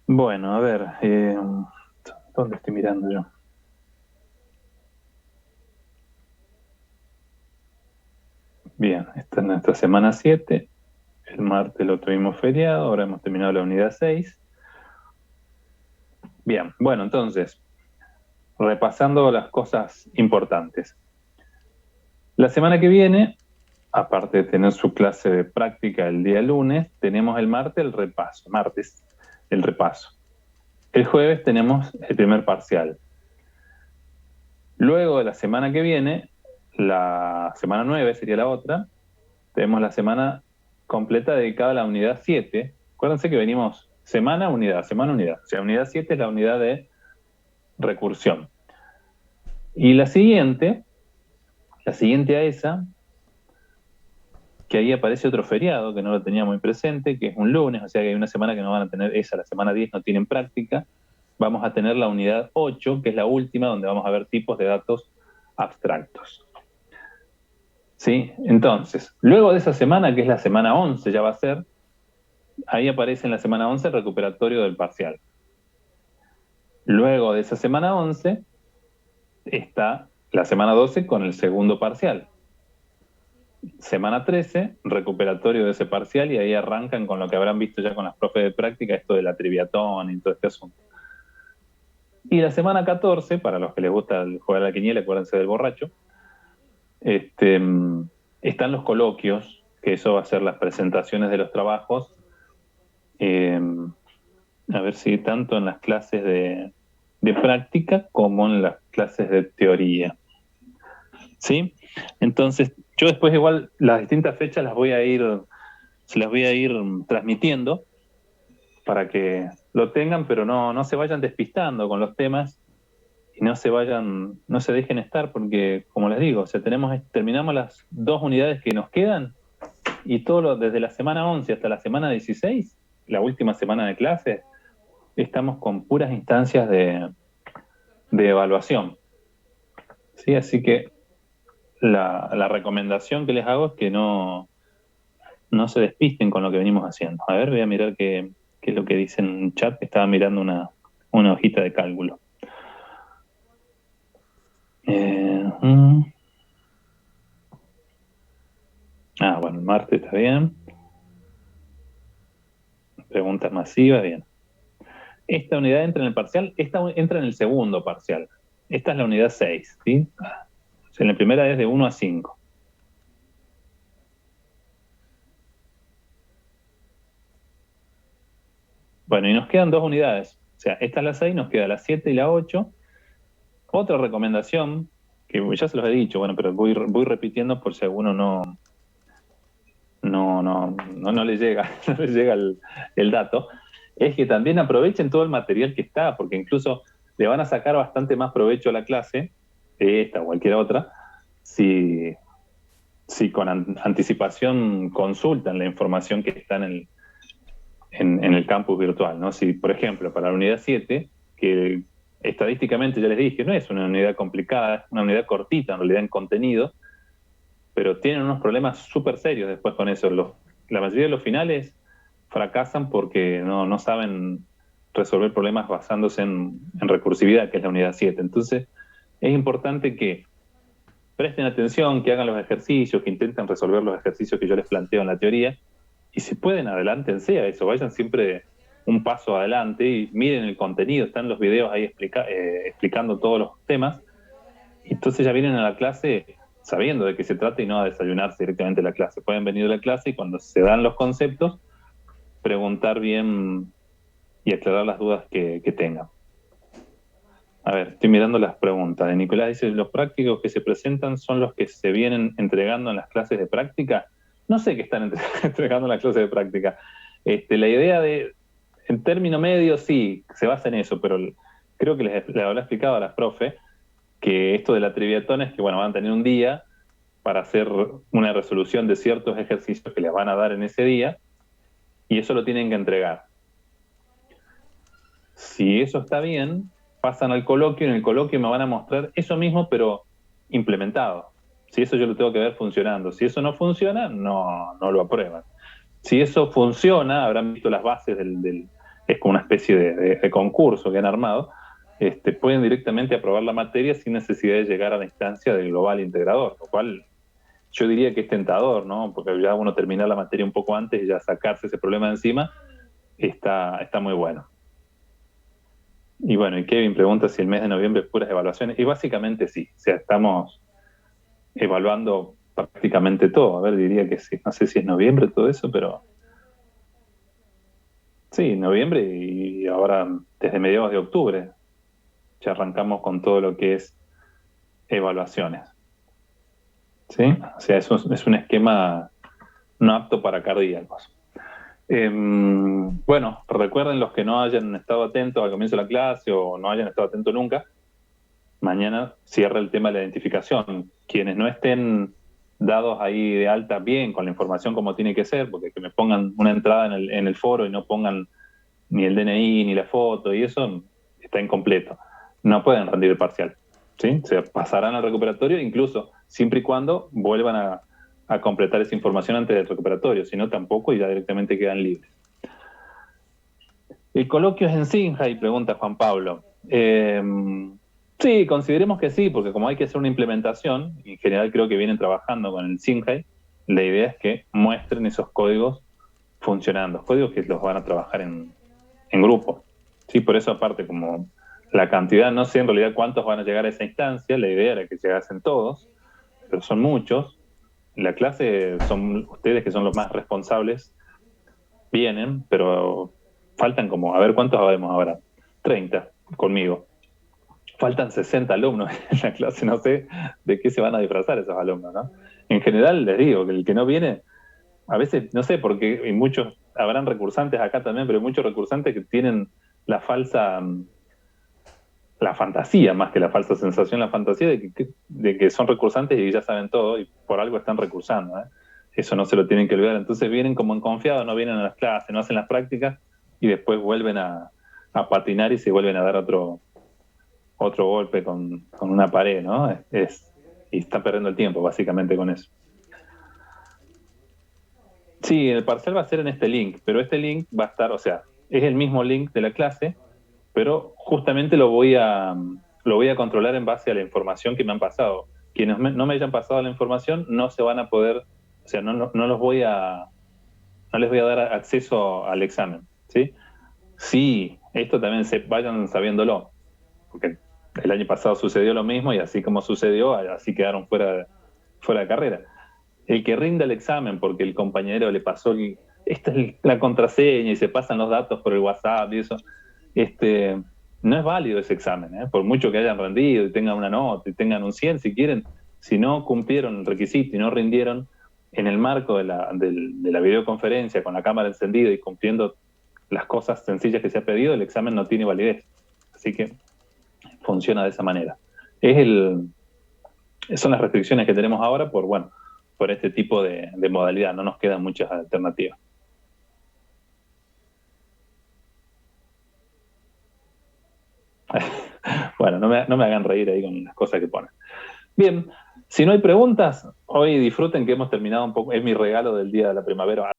Bueno, a ver, ¿dónde estoy mirando yo? Bien, esta es nuestra semana 7. El martes lo tuvimos feriado, ahora hemos terminado la unidad 6. Bien, bueno, entonces, repasando las cosas importantes. La semana que viene, aparte de tener su clase de práctica el día lunes, tenemos el martes el repaso. El jueves tenemos el primer parcial. Luego de la semana que viene, la semana 9 sería la otra, tenemos la semana completa dedicada a la unidad 7. Acuérdense que venimos semana, unidad, semana, unidad. O sea, unidad 7 es la unidad de recursión. Y la siguiente a esa, que ahí aparece otro feriado que no lo tenía muy presente, que es un lunes, o sea que hay una semana que no van a tener esa, la semana 10 no tienen práctica. Vamos a tener la unidad 8, que es la última, donde vamos a ver tipos de datos abstractos. ¿Sí? Entonces, luego de esa semana, que es la semana 11, ya va a ser, ahí aparece en la semana 11 el recuperatorio del parcial. Luego de esa semana 11 está la semana 12 con el segundo parcial. Semana 13, recuperatorio de ese parcial, y ahí arrancan con lo que habrán visto ya con las profes de práctica, esto de la triviatón y todo este asunto. Y la semana 14, para los que les gusta jugar a la quiniela, acuérdense del borracho, están los coloquios, que eso va a ser las presentaciones de los trabajos, a ver si tanto en las clases de práctica como en las clases de teoría. ¿Sí? Entonces, yo después igual las distintas fechas se las voy a ir transmitiendo para que lo tengan, pero no se vayan despistando con los temas y no se dejen estar, porque, como les digo, o sea, terminamos las 2 unidades que nos quedan y desde la semana 11 hasta la semana 16, la última semana de clase, estamos con puras instancias de evaluación. ¿Sí? Así que la recomendación que les hago es que no se despisten con lo que venimos haciendo. A ver, voy a mirar qué es lo que dice en el chat. Estaba mirando una hojita de cálculo. Bueno, el martes está bien. Preguntas masivas, bien. Esta unidad entra en el parcial, esta entra en el segundo parcial. Esta es la unidad 6, ¿sí? O sea, la primera es de 1 a 5. Bueno, y nos quedan 2 unidades. O sea, esta es la 6, nos queda la 7 y la 8. Otra recomendación, que ya se los he dicho, bueno, pero voy repitiendo por si a alguno no le llega, no le llega el dato, es que también aprovechen todo el material que está, porque incluso le van a sacar bastante más provecho a la clase, esta o cualquier otra, si con anticipación consultan la información que está en el campus virtual, ¿no? Si, por ejemplo, para la unidad 7, que estadísticamente ya les dije, no es una unidad complicada, es una unidad cortita en realidad en contenido, pero tienen unos problemas súper serios después con eso. La mayoría de los finales fracasan porque no saben resolver problemas basándose en recursividad, que es la unidad 7. Entonces, es importante que presten atención, que hagan los ejercicios, que intenten resolver los ejercicios que yo les planteo en la teoría, y si pueden, adelántense a eso, vayan siempre un paso adelante y miren el contenido, están los videos ahí explicando todos los temas, y entonces ya vienen a la clase sabiendo de qué se trata y no a desayunarse directamente a la clase. Pueden venir a la clase y cuando se dan los conceptos, preguntar bien y aclarar las dudas que tengan. A ver, estoy mirando las preguntas. De Nicolás dice, ¿los prácticos que se presentan son los que se vienen entregando en las clases de práctica? No sé qué están entregando en las clases de práctica. La idea en término medio, sí, se basa en eso, pero creo que les habrá explicado a las profes que esto de la triviatón es que, bueno, van a tener un día para hacer una resolución de ciertos ejercicios que les van a dar en ese día, y eso lo tienen que entregar. Si eso está bien, pasan al coloquio, y en el coloquio me van a mostrar eso mismo, pero implementado. Si eso yo lo tengo que ver funcionando. Si eso no funciona, no lo aprueban. Si eso funciona, habrán visto las bases es como una especie de concurso que han armado, pueden directamente aprobar la materia sin necesidad de llegar a la instancia del global integrador, lo cual yo diría que es tentador, ¿no? Porque ya uno terminar la materia un poco antes y ya sacarse ese problema de encima, está muy bueno. Y bueno, y Kevin pregunta si el mes de noviembre es puras evaluaciones, y básicamente sí, o sea, estamos evaluando prácticamente todo. A ver, diría que sí, no sé si es noviembre todo eso, pero sí, noviembre, y ahora desde mediados de octubre ya arrancamos con todo lo que es evaluaciones. ¿Sí? O sea, es un esquema no apto para cardíacos. bueno, recuerden los que no hayan estado atentos al comienzo de la clase o no hayan estado atentos nunca, mañana cierra el tema de la identificación. Quienes no estén dados ahí de alta bien con la información como tiene que ser, porque que me pongan una entrada en el foro y no pongan ni el DNI ni la foto y eso está incompleto. No pueden rendir el parcial, ¿sí? Se pasarán al recuperatorio, incluso siempre y cuando vuelvan a completar esa información antes del recuperatorio, si no tampoco y ya directamente quedan libres. ¿El coloquio es en Sinjai? Pregunta Juan Pablo. Sí, consideremos que sí, porque como hay que hacer una implementación, y en general creo que vienen trabajando con el Sinjai, la idea es que muestren esos códigos funcionando, códigos que los van a trabajar en grupo. Sí, por eso aparte, como la cantidad, no sé en realidad cuántos van a llegar a esa instancia, la idea era que llegasen todos, pero son muchos. La clase son ustedes que son los más responsables, vienen, pero faltan como, a ver cuántos habemos ahora, 30 conmigo. Faltan 60 alumnos en la clase, no sé de qué se van a disfrazar esos alumnos, ¿no? En general les digo que el que no viene, a veces, no sé, porque hay muchos, habrán recursantes acá también, pero hay muchos recursantes que tienen la fantasía, más que la falsa sensación, la fantasía de que son recursantes y ya saben todo y por algo están recursando, ¿eh? Eso no se lo tienen que olvidar. Entonces vienen como en confiado, no vienen a las clases, no hacen las prácticas y después vuelven a patinar y se vuelven a dar otro golpe con una pared, ¿no? Y están perdiendo el tiempo básicamente con eso. Sí, el parcial va a ser en este link, pero este link va a estar, o sea, es el mismo link de la clase, pero justamente lo voy a controlar en base a la información que me han pasado. Quienes no me hayan pasado la información no se van a poder, o sea, no les voy a dar acceso al examen, ¿sí? Sí, esto también vayan sabiéndolo, porque el año pasado sucedió lo mismo y así como sucedió, así quedaron fuera de carrera. El que rinda el examen porque el compañero le pasó esta es la contraseña y se pasan los datos por el WhatsApp y eso, no es válido ese examen, ¿eh? Por mucho que hayan rendido y tengan una nota y tengan un 100 si quieren, si no cumplieron el requisito y no rindieron en el marco de la videoconferencia con la cámara encendida y cumpliendo las cosas sencillas que se ha pedido, el examen no tiene validez. Así que funciona de esa manera. Son las restricciones que tenemos ahora por este tipo de modalidad. No nos quedan muchas alternativas. Bueno, no me hagan reír ahí con las cosas que ponen. Bien, si no hay preguntas, hoy disfruten que hemos terminado un poco, es mi regalo del día de la primavera.